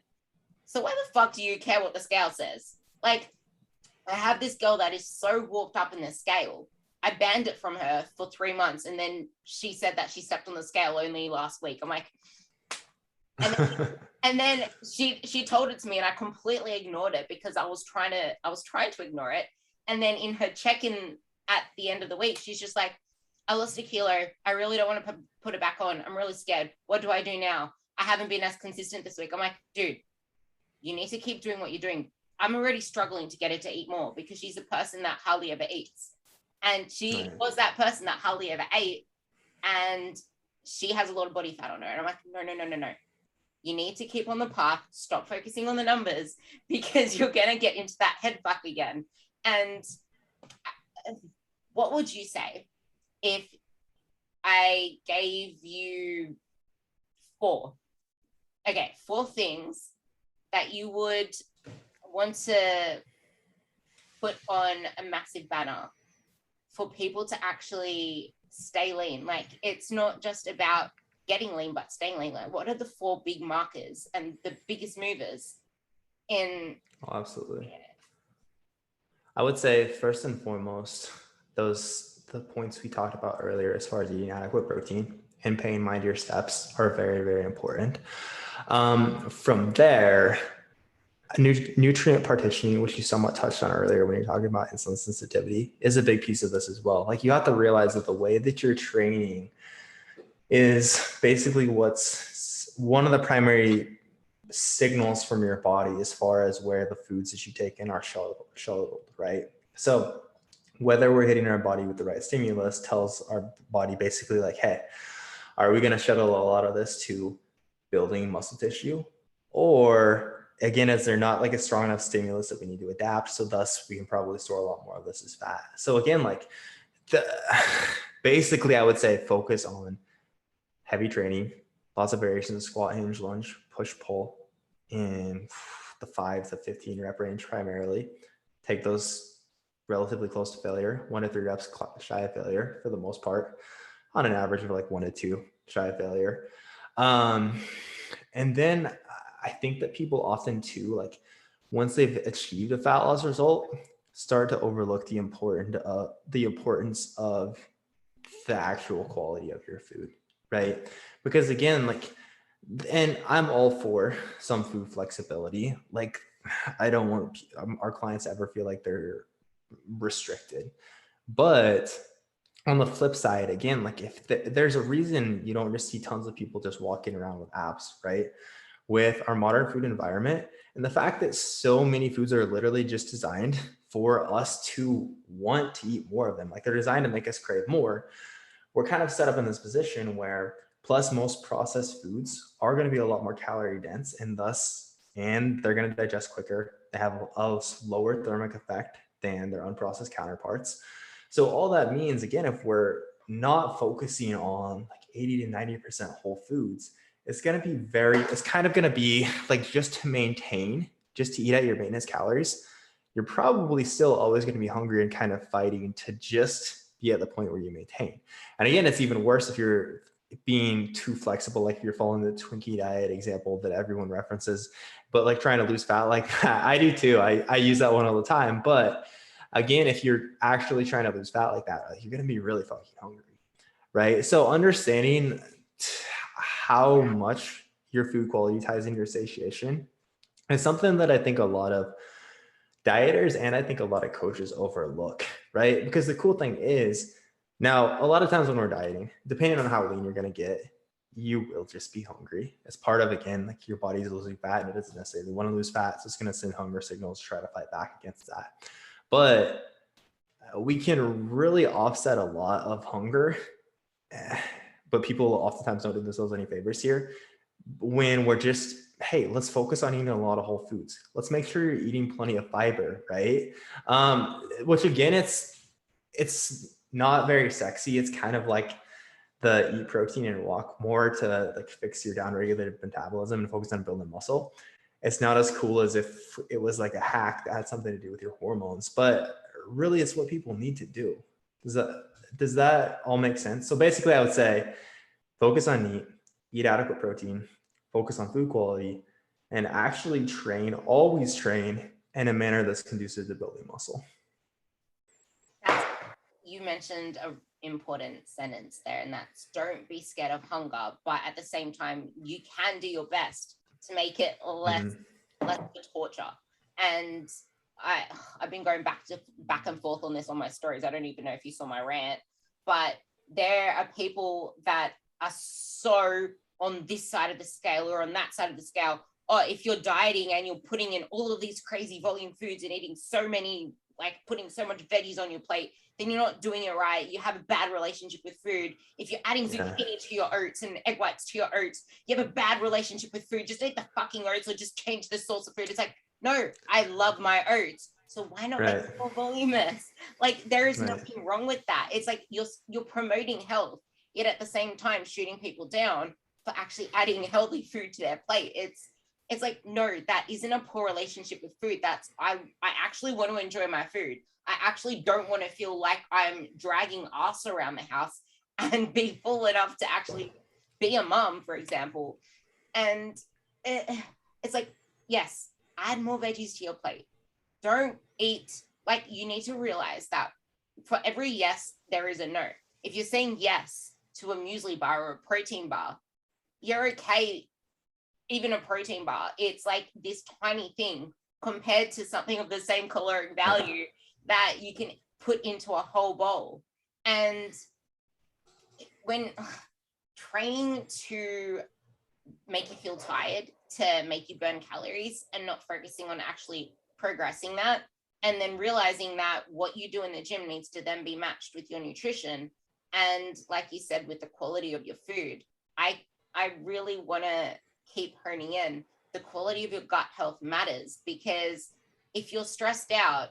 So why the fuck do you care what the scale says? Like, I have this girl that is so warped up in the scale. I banned it from her for 3 months, and then she said that she stepped on the scale only last week. I'm like, and then she told it to me, and I completely ignored it because I was trying to ignore it. And then in her check-in at the end of the week, she's just like, I lost a kilo. I really don't want to put it back on. I'm really scared. What do I do now? I haven't been as consistent this week. I'm like, dude, you need to keep doing what you're doing. I'm already struggling to get her to eat more because she's a person that hardly ever eats. And she was that person that hardly ever ate. And she has a lot of body fat on her. And I'm like, no. You need to keep on the path. Stop focusing on the numbers, because you're going to get into that head fuck again. And what would you say if I gave you four things that you would want to put on a massive banner for people to actually stay lean? Like, it's not just about getting lean, but staying lean. Like, what are the 4 big markers and the biggest movers in? Oh, absolutely. I would say first and foremost, the points we talked about earlier as far as eating adequate protein and paying mind to your steps are very, very important. From there, nutrient partitioning, which you somewhat touched on earlier when you're talking about insulin sensitivity, is a big piece of this as well. Like you have to realize that the way that you're training is basically what's one of the primary signals from your body as far as where the foods that you take in are shuttled, right? So whether we're hitting our body with the right stimulus tells our body basically like, hey, are we going to shuttle a lot of this to building muscle tissue? Or again, is there not like a strong enough stimulus that we need to adapt? So thus we can probably store a lot more of this as fat. So again, like basically I would say focus on heavy training, lots of variations of squat, hinge, lunge, push, pull in the 5 to 15 rep range primarily. Take those relatively close to failure, 1 to 3 reps shy of failure for the most part, on an average of like 1 to 2 shy of failure. And then I think that people often too, like once they've achieved a fat loss result, start to overlook the importance of the actual quality of your food, right? Because again, like, and I'm all for some food flexibility. Like, I don't want our clients to ever feel like they're restricted. But on the flip side, again, like if there's a reason you don't just see tons of people just walking around with abs, right? With our modern food environment and the fact that so many foods are literally just designed for us to want to eat more of them. Like they're designed to make us crave more. We're kind of set up in this position where plus most processed foods are going to be a lot more calorie dense and they're going to digest quicker. They have a lower thermic effect than their unprocessed counterparts. So all that means, again, if we're not focusing on like 80 to 90% whole foods, it's kind of going to be like just to eat at your maintenance calories, you're probably still always going to be hungry and kind of fighting to just be at the point where you maintain. And again, it's even worse if you're being too flexible, like if you're following the Twinkie diet example that everyone references, but like trying to lose fat like that. I do too. I use that one all the time. But again, if you're actually trying to lose fat like that, you're going to be really fucking hungry, right? So understanding how much your food quality ties into your satiation is something that I think a lot of dieters and I think a lot of coaches overlook, right? Because the cool thing is now a lot of times when we're dieting, depending on how lean you're going to get, you will just be hungry. It's part of, again, like your body's losing fat and it doesn't necessarily want to lose fat. So it's going to send hunger signals to try to fight back against that. But we can really offset a lot of hunger, but people oftentimes don't do themselves any favors here when we're just, hey, let's focus on eating a lot of whole foods. Let's make sure you're eating plenty of fiber, right? Which again, it's not very sexy. It's kind of like the eat protein and walk more to like fix your downregulated metabolism and focus on building muscle. It's not as cool as if it was like a hack that had something to do with your hormones, but really it's what people need to do. Does that all make sense? So basically I would say focus on eat adequate protein, focus on food quality, and actually always train in a manner that's conducive to building muscle. You mentioned an important sentence there, and that's don't be scared of hunger, but at the same time, you can do your best to make it less of torture. And I've been going back and forth on this on my stories. I don't even know if you saw my rant, but there are people that are so on this side of the scale or on that side of the scale. Or if you're dieting and you're putting in all of these crazy volume foods and eating so many, like putting so much veggies on your plate, then you're not doing it right. You have a bad relationship with food. If you're adding zucchini to your oats and egg whites to your oats, you have a bad relationship with food. Just eat the fucking oats or just change the source of food. It's like, no, I love my oats. So why not make it more voluminous? Like there is nothing wrong with that. It's like you're promoting health, yet at the same time shooting people down for actually adding healthy food to their plate. It's like, no, that isn't a poor relationship with food. That's I actually want to enjoy my food. I actually don't want to feel like I'm dragging ass around the house and be full enough to actually be a mom, for example. And it's like, yes, add more veggies to your plate. Don't eat like, you need to realize that for every yes, there is a no. If you're saying yes to a muesli bar or a protein bar, you're okay. Even a protein bar, it's like this tiny thing compared to something of the same caloric value that you can put into a whole bowl. And when training to make you feel tired, to make you burn calories, and not focusing on actually progressing that, and then realizing that what you do in the gym needs to then be matched with your nutrition, and like you said, with the quality of your food. I really want to keep honing in. The quality of your gut health matters, because if you're stressed out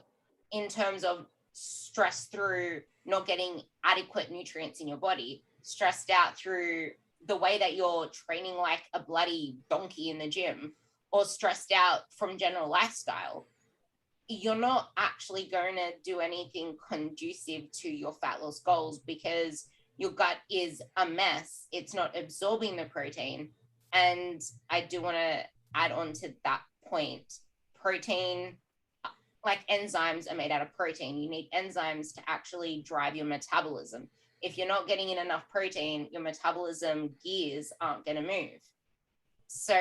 in terms of stress through not getting adequate nutrients in your body, stressed out through the way that you're training like a bloody donkey in the gym, or stressed out from general lifestyle, you're not actually going to do anything conducive to your fat loss goals, because your gut is a mess. It's not absorbing the protein. And I do want to add on to that point. Protein, like enzymes, are made out of protein. You need enzymes to actually drive your metabolism. If you're not getting in enough protein, your metabolism gears aren't going to move. So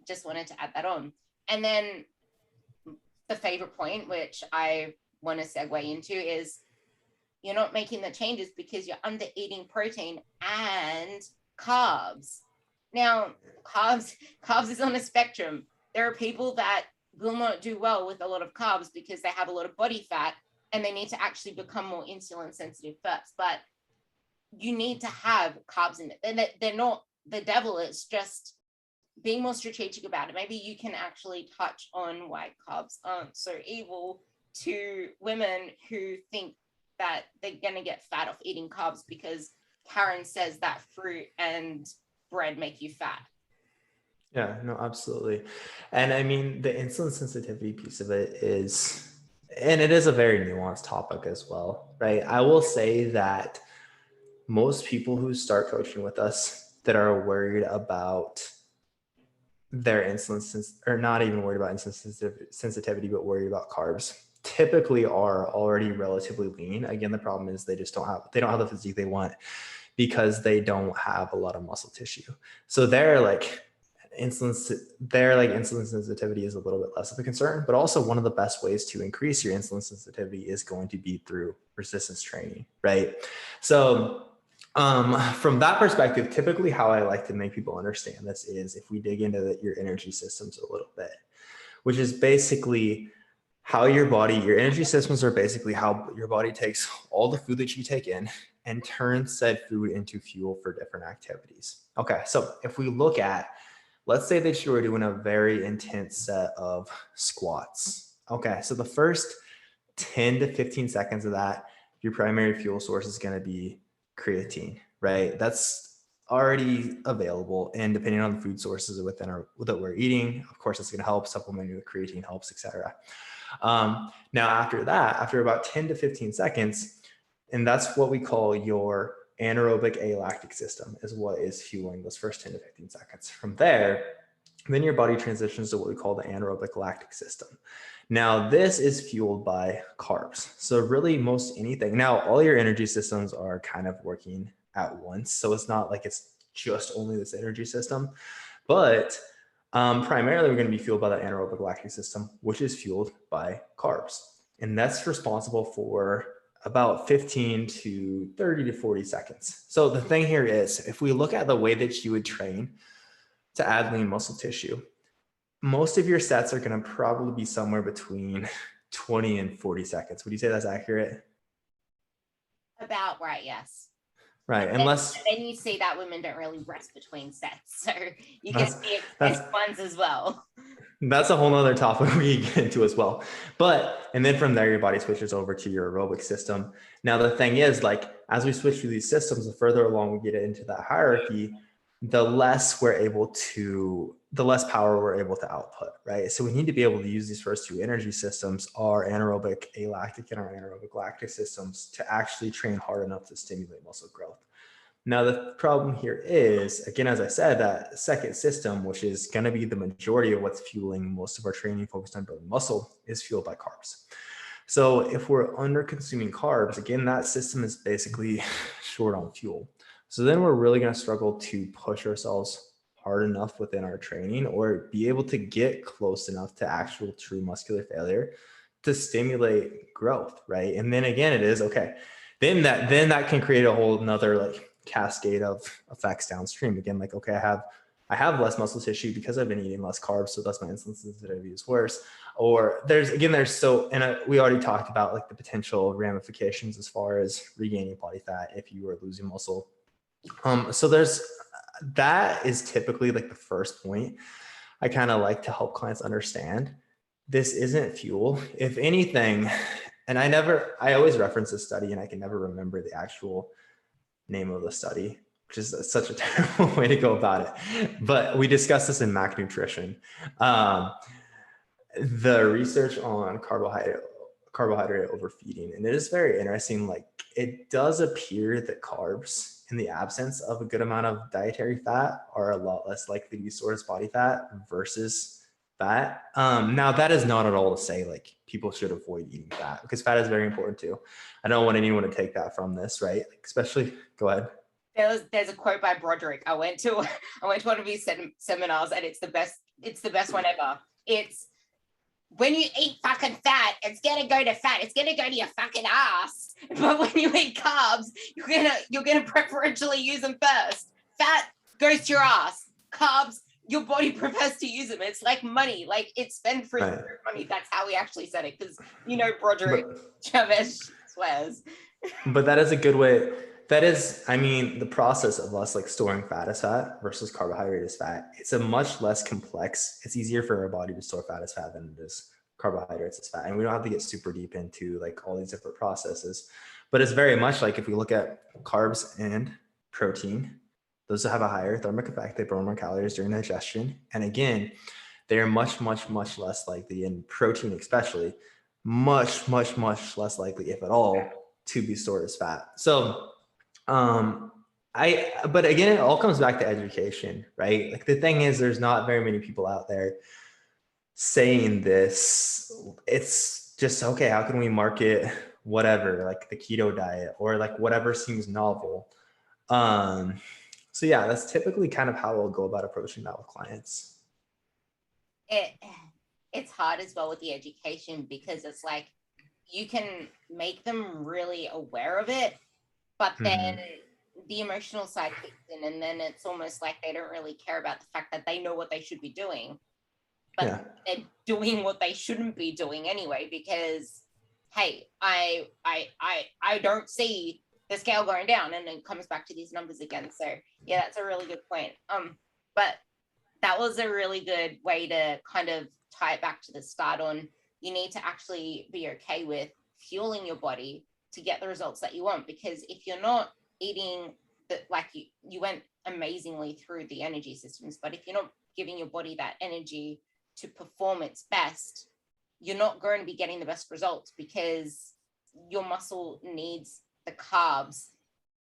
just wanted to add that on. And then the favorite point, which I want to segue into, is you're not making the changes because you're under eating protein and carbs. Now, carbs is on a spectrum. There are people that will not do well with a lot of carbs because they have a lot of body fat and they need to actually become more insulin sensitive first. But you need to have carbs in it. They're not the devil. It's just being more strategic about it. Maybe you can actually touch on why carbs aren't so evil to women who think that they're going to get fat off eating carbs because Karen says that fruit and bread make you fat. Yeah, no, absolutely. And I mean, the insulin sensitivity piece of it is, and it is a very nuanced topic as well, right? I will say that most people who start coaching with us that are worried about their or not even worried about insulin sensitivity, but worried about carbs, typically are already relatively lean. Again, the problem is they don't have the physique they want because they don't have a lot of muscle tissue. So insulin sensitivity is a little bit less of a concern, but also one of the best ways to increase your insulin sensitivity is going to be through resistance training, right? So from that perspective, typically how I like to make people understand this is if we dig into your energy systems a little bit, which is basically how your energy systems are basically how your body takes all the food that you take in and turns said food into fuel for different activities. Okay, so if we look at, let's say that you were doing a very intense set of squats. Okay, so the first 10 to 15 seconds of that, your primary fuel source is going to be creatine, right? That's already available, and depending on the food sources that we're eating, of course, it's going to help. Supplementing with creatine helps, etc. Now, after that, after about 10 to 15 seconds, and that's what we call your anaerobic alactic system, is what is fueling those first 10 to 15 seconds. From there, then your body transitions to what we call the anaerobic lactic system. Now, this is fueled by carbs. So really most anything. Now, all your energy systems are kind of working at once. So it's not like it's just only this energy system, but primarily we're going to be fueled by the anaerobic lactic system, which is fueled by carbs. And that's responsible for about 15 to 30 to 40 seconds. So the thing here is, if we look at the way that you would train to add lean muscle tissue, most of your sets are going to probably be somewhere between 20 and 40 seconds. Would you say that's accurate? About right, yes. Right. And then you see that women don't really rest between sets. So you get the expensive ones as well. That's a whole nother topic we get into as well. And then from there, your body switches over to your aerobic system. Now, the thing is, like, as we switch through these systems, the further along we get into that hierarchy, the less power we're able to output, right? So we need to be able to use these first two energy systems, our anaerobic alactic and our anaerobic lactic systems, to actually train hard enough to stimulate muscle growth. Now, the problem here is, again, as I said, that second system, which is going to be the majority of what's fueling most of our training focused on building muscle, is fueled by carbs. So if we're under consuming carbs, again, that system is basically short on fuel. So then we're really going to struggle to push ourselves hard enough within our training or be able to get close enough to actual true muscular failure to stimulate growth, right? And then again, it is okay. Then that can create a whole another like cascade of effects downstream. Again, like, okay, I have less muscle tissue because I've been eating less carbs, so thus my insulin sensitivity is worse. Or we already talked about like the potential ramifications as far as regaining body fat if you were losing muscle. So that is typically like the first point I kind of like to help clients understand. This isn't fuel. If anything, and I always reference this study and I can never remember the actual name of the study, which is such a terrible way to go about it. But we discussed this in Mac Nutrition. The research on carbohydrate overfeeding, and it is very interesting. Like, it does appear that carbs in the absence of a good amount of dietary fat are a lot less likely to be stored as body fat versus fat. Now that is not at all to say like people should avoid eating fat, because fat is very important too. I don't want anyone to take that from this, right? Like, especially, go ahead. There's a quote by Broderick. I went to one of his seminars, and it's the best one ever. It's, when you eat fucking fat, it's gonna go to fat. It's gonna go to your fucking ass. But when you eat carbs, you're gonna preferentially use them first. Fat goes to your ass. Carbs, your body prefers to use them. It's like money. Like, it's spend for Right. money. That's how we actually said it, because Broderick Chavez swears. But that is a good way. That is, I mean, the process of us like storing fat as fat versus carbohydrate as fat, it's a much less complex. It's easier for our body to store fat as fat than it is carbohydrates as fat. And we don't have to get super deep into like all these different processes. But it's very much like, if we look at carbs and protein, those have a higher thermic effect. They burn more calories during digestion. And again, they are much, much, much less likely, in protein especially, much, much, much less likely, if at all, to be stored as fat. So but again, it all comes back to education, right? Like, the thing is, there's not very many people out there saying this. It's just, okay, how can we market whatever, like the keto diet or like whatever seems novel? So yeah, that's typically kind of how I'll go about approaching that with clients. It's hard as well with the education, because it's like, you can make them really aware of it, but then the emotional side kicks in, and then it's almost like they don't really care about the fact that they know what they should be doing, but they're doing what they shouldn't be doing anyway, because, hey, I don't see the scale going down, and it comes back to these numbers again. So yeah, that's a really good point. But that was a really good way to kind of tie it back to the start on, you need to actually be okay with fueling your body to get the results that you want. Because if you're not eating like you went amazingly through the energy systems, but if you're not giving your body that energy to perform its best, you're not going to be getting the best results, because your muscle needs the carbs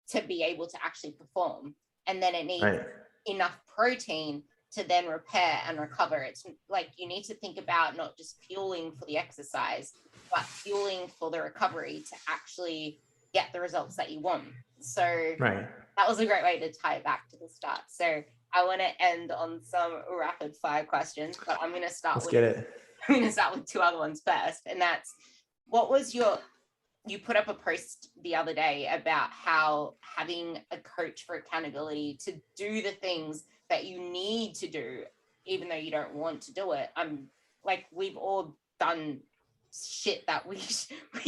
to be able to actually perform, and then it needs enough protein to then repair and recover. It's like, you need to think about not just fueling for the exercise, but fueling for the recovery to actually get the results that you want. So that was a great way to tie it back to the start. So I want to end on some rapid fire questions, but I'm going to start with two other ones first. And that's, what was you put up a post the other day about how having a coach for accountability to do the things that you need to do, even though you don't want to do it. I'm like, we've all done shit that we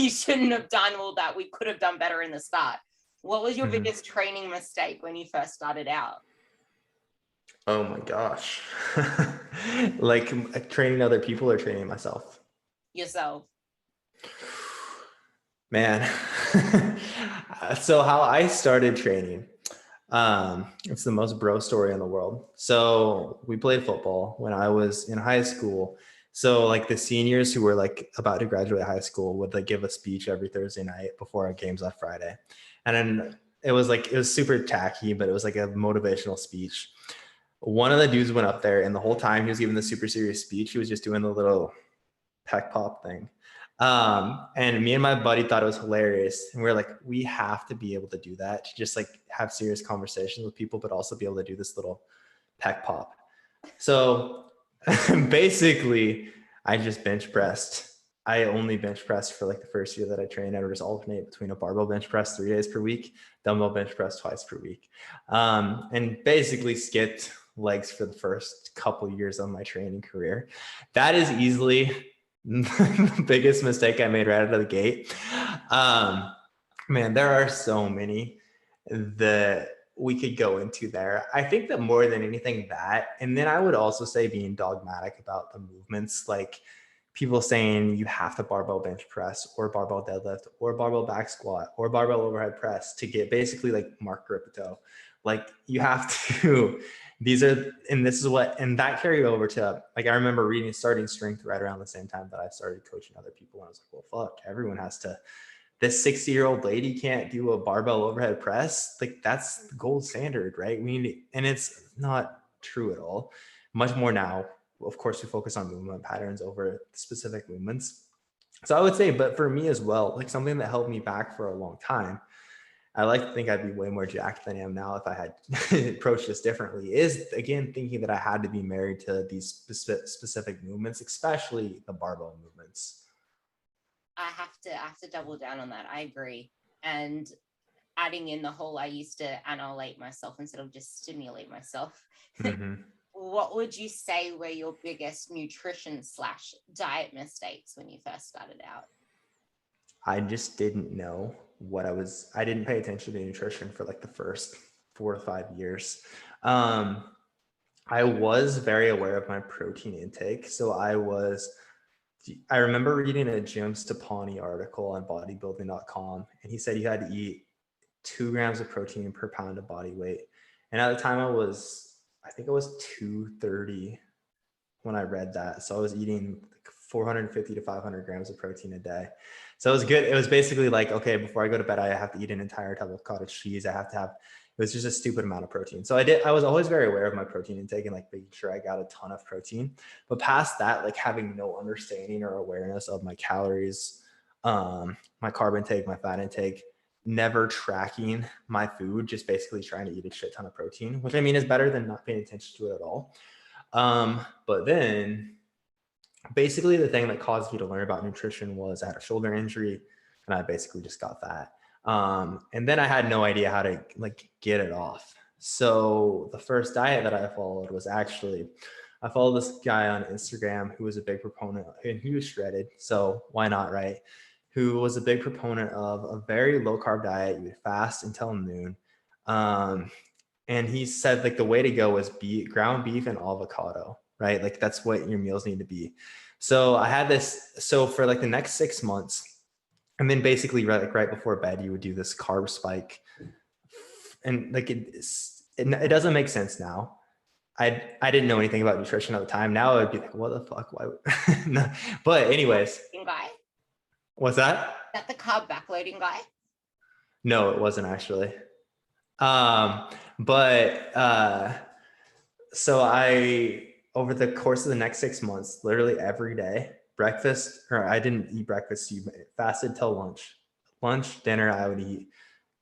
shouldn't have done, or that we could have done better in the start. What was your biggest training mistake when you first started out? Oh my gosh. Like, training other people or training myself? Yourself. Man. So how I started training, it's the most bro story in the world. So we played football when I was in high school. So like the seniors who were like about to graduate high school would like give a speech every Thursday night before our games on Friday. And then it was super tacky, but it was like a motivational speech. One of the dudes went up there, and the whole time he was giving the super serious speech, he was just doing the little peck pop thing. And me and my buddy thought it was hilarious. And we are like, we have to be able to do that, to just like have serious conversations with people, but also be able to do this little pec pop. So basically, I just bench pressed. I only bench pressed for like the first year that I trained. I would just alternate between a barbell bench press 3 days per week, dumbbell bench press twice per week, and basically skipped legs for the first couple years of my training career. That is easily the biggest mistake I made right out of the gate. Man, there are so many that we could go into there. I think that more than anything that, and then I would also say being dogmatic about the movements, like people saying you have to barbell bench press or barbell deadlift or barbell back squat or barbell overhead press to get basically like Mark Rippetoe. Like you have to, these are, and this is what, and that carried over to, like, I remember reading Starting Strength right around the same time that I started coaching other people. And I was like, well, fuck, everyone has to, this 60-year-old lady can't do a barbell overhead press. Like that's the gold standard, right? And it's not true at all. Much more now. Of course, we focus on movement patterns over specific movements. So I would say, but for me as well, like something that held me back for a long time, I like to think I'd be way more jacked than I am now if I had approached this differently, is again thinking that I had to be married to these specific movements, especially the barbell movements. I have to double down on that. I agree. And adding in the whole, I used to annihilate myself instead of just stimulate myself. Mm-hmm. What would you say were your biggest nutrition / diet mistakes when you first started out? I just didn't know what I didn't pay attention to nutrition for like the first 4 to 5 years. I was very aware of my protein intake. So I remember reading a Jim Stepani article on bodybuilding.com, and he said you had to eat 2 grams of protein per pound of body weight. And at the time I think I was 230 when I read that. So I was eating like 450 to 500 grams of protein a day. So it was good. It was basically like, okay, before I go to bed, I have to eat an entire tub of cottage cheese. It was just a stupid amount of protein. So I was always very aware of my protein intake and like making sure I got a ton of protein. But past that, like having no understanding or awareness of my calories, my carb intake, my fat intake, never tracking my food, just basically trying to eat a shit ton of protein, which I mean is better than not paying attention to it at all. But then basically the thing that caused me to learn about nutrition was I had a shoulder injury and I basically just got fat. And then I had no idea how to like get it off. So the first diet that I followed was actually, I followed this guy on Instagram who was a big proponent, and he was shredded. So why not, right? Who was a big proponent of a very low carb diet. You would fast until noon. And he said like the way to go was ground beef and avocado, right? Like that's what your meals need to be. So I had this, so for like the next 6 months, and then basically right before bed, you would do this carb spike. And like it doesn't make sense now. I didn't know anything about nutrition at the time. Now I'd be like, what the fuck? Why? No. But anyways, Guy? what's that? Is that the carb backloading guy? No, it wasn't actually. But so over the course of the next 6 months, literally every day, I didn't eat breakfast. You fasted till lunch, dinner, I would eat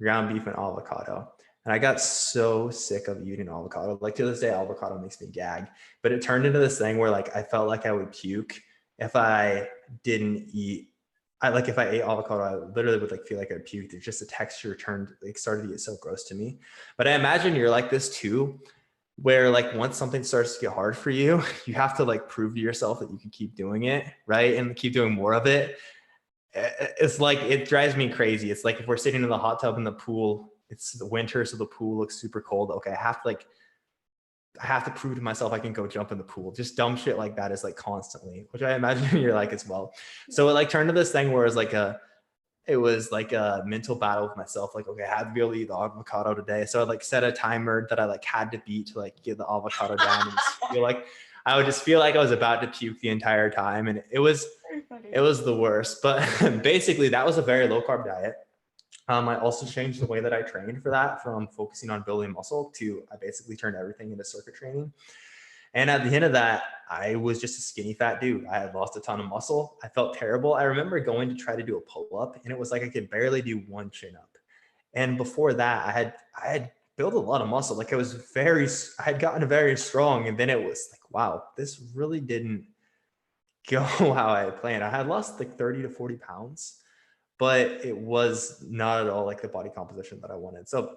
ground beef and avocado. And I got so sick of eating avocado. Like to this day, avocado makes me gag, but it turned into this thing where like, I felt like I would puke if I didn't eat. If I ate avocado, I literally would like feel like I'd puke. It's just the texture started to get so gross to me. But I imagine you're like this too, where like once something starts to get hard for you, you have to like prove to yourself that you can keep doing it, right? And keep doing more of it. It's like, it drives me crazy. It's like if we're sitting in the hot tub in the pool, it's the winter, so the pool looks super cold. Okay, I have to prove to myself I can go jump in the pool. Just dumb shit like that is like constantly, which I imagine you're like as well. So it like turned to this thing where it was like a mental battle with myself. Like, okay, I had to be able to eat the avocado today. So I like set a timer that I like had to beat to like get the avocado down and I would just feel like I was about to puke the entire time. And it was the worst, but basically that was a very low carb diet. I also changed the way that I trained for that, from focusing on building muscle to I basically turned everything into circuit training. And at the end of that, I was just a skinny fat dude. I had lost a ton of muscle. I felt terrible. I remember going to try to do a pull-up, and it was like I could barely do one chin up. And before that, I had built a lot of muscle. Like I had gotten very strong. And then it was like, wow, this really didn't go how I had planned. I had lost like 30 to 40 pounds, but it was not at all like the body composition that I wanted. So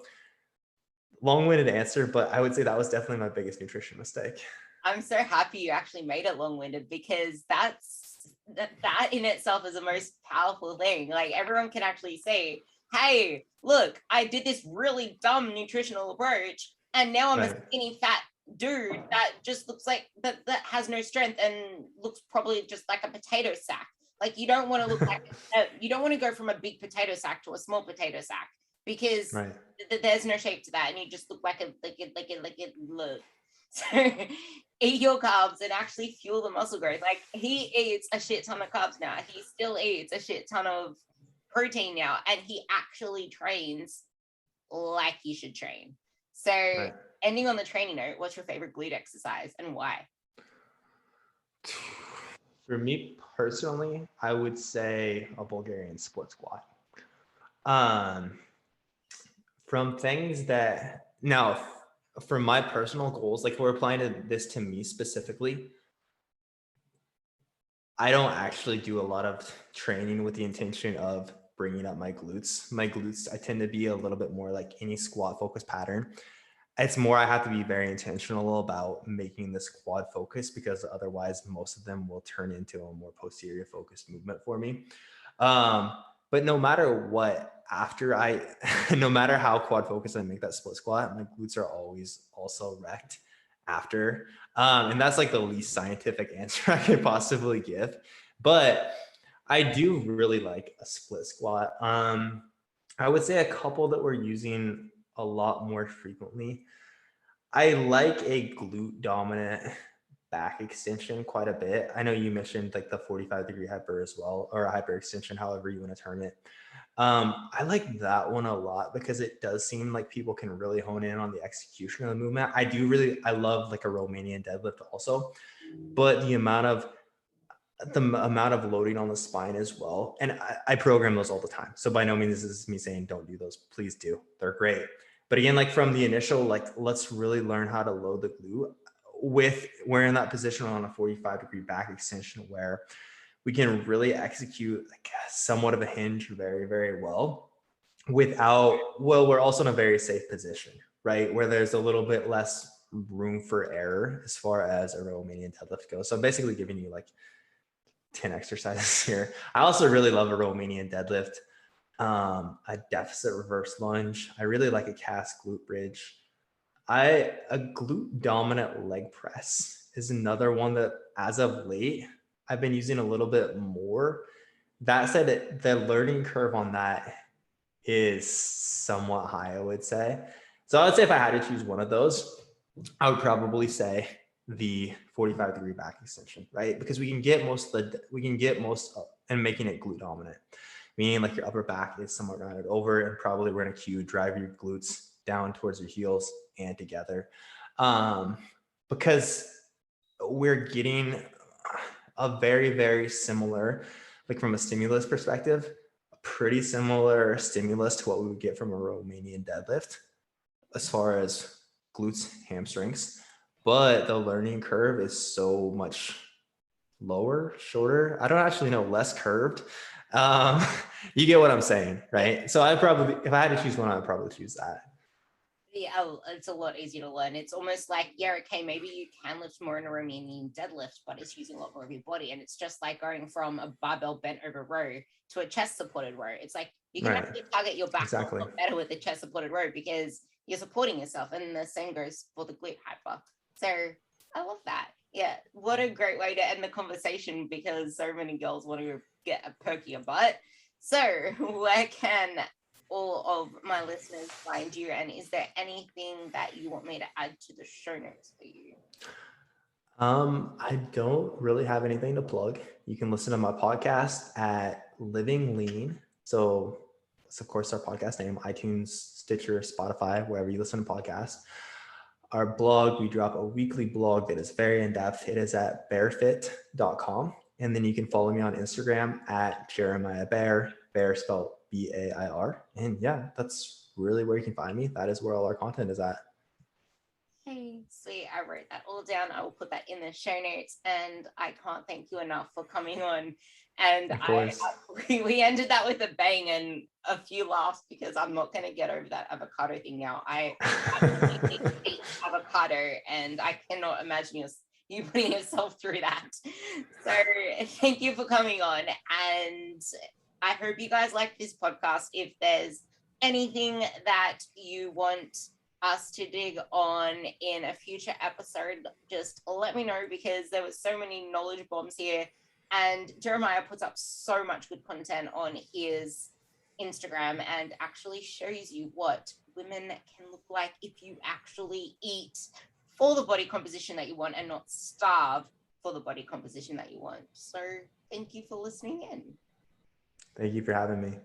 long-winded answer, but I would say that was definitely my biggest nutrition mistake. I'm so happy you actually made it long-winded, because that in itself is the most powerful thing. Like, everyone can actually say, hey, look, I did this really dumb nutritional approach, and now I'm a skinny fat dude that just looks like that has no strength and looks probably just like a potato sack. Like, you don't want to look like you don't want to go from a big potato sack to a small potato sack, because there's no shape to that, and you just look like a look. So eat your carbs and actually fuel the muscle growth. Like, he eats a shit ton of carbs now. He still eats a shit ton of protein now, and he actually trains like you should train. So ending on the training note, what's your favorite glute exercise and why? For me personally, I would say a Bulgarian split squat. From things that now, for my personal goals, like we're applying this to me specifically, I don't actually do a lot of training with the intention of bringing up my glutes. My glutes, I tend to be a little bit more like any squat focused pattern. It's more, I have to be very intentional about making this quad focus, because otherwise most of them will turn into a more posterior focused movement for me. But no matter what, no matter how quad focused I make that split squat, my glutes are always also wrecked after. And that's like the least scientific answer I could possibly give. But I do really like a split squat. I would say a couple that we're using a lot more frequently. I like a glute dominant back extension quite a bit. I know you mentioned like the 45-degree hyper as well, or a hyper extension, however you want to term it. I like that one a lot, because it does seem like people can really hone in on the execution of the movement. I love like a Romanian deadlift also, but the amount of loading on the spine as well. And I program those all the time. So by no means is me saying don't do those. Please do. They're great. But again, like from the initial, like, let's really learn how to load the glute we're in that position on a 45-degree back extension where we can really execute like somewhat of a hinge very, very well we're also in a very safe position, right? Where there's a little bit less room for error as far as a Romanian deadlift goes. So I'm basically giving you like 10 exercises here. I also really love a Romanian deadlift, a deficit reverse lunge. I really like a cast glute bridge. A glute dominant leg press is another one that, as of late, I've been using a little bit more. That said, the learning curve on that is somewhat high, I would say. So I would say if I had to choose one of those, I would probably say the 45-degree back extension, right? Because we can get most and making it glute dominant, meaning like your upper back is somewhat rounded over, and probably we're going to drive your glutes down towards your heels and together, because we're getting a very, very similar, like from a stimulus perspective, a pretty similar stimulus to what we would get from a Romanian deadlift as far as glutes, hamstrings, but the learning curve is so much lower, shorter. I don't actually know, less curved. You get what I'm saying, right? So if I had to choose one, I'd probably choose that. Yeah, it's a lot easier to learn. It's almost like, yeah, okay, maybe you can lift more in a Romanian deadlift, but it's using a lot more of your body. And it's just like going from a barbell bent over row to a chest supported row. It's like you can actually target your back a lot better with the chest supported row, because you're supporting yourself, and the same goes for the glute hyper. So I love that. Yeah, what a great way to end the conversation, because so many girls want to get a perkier butt. So where can all of my listeners find you, and is there anything that you want me to add to the show notes for you? I don't really have anything to plug. You can listen to my podcast at Living Lean. So that's of course our podcast name: iTunes, Stitcher, Spotify, wherever you listen to podcasts. our blog. We drop a weekly blog that is very in-depth. It is at bearfit.com. And then you can follow me on Instagram at Jeremiah Bear, Bear spelled Bair. And yeah, that's really where you can find me. That is where all our content is at. Hey, sweet. I wrote that all down. I will put that in the show notes. And I can't thank you enough for coming on. And Of course. we ended that with a bang and a few laughs because I'm not going to get over that avocado thing now. I absolutely hate avocado, and I cannot imagine you putting yourself through that. So thank you for coming on. And I hope you guys like this podcast. If there's anything that you want us to dig on in a future episode, just let me know, because there was so many knowledge bombs here, and Jeremiah puts up so much good content on his Instagram and actually shows you what women can look like if you actually eat for the body composition that you want and not starve for the body composition that you want. So thank you for listening in. Thank you for having me.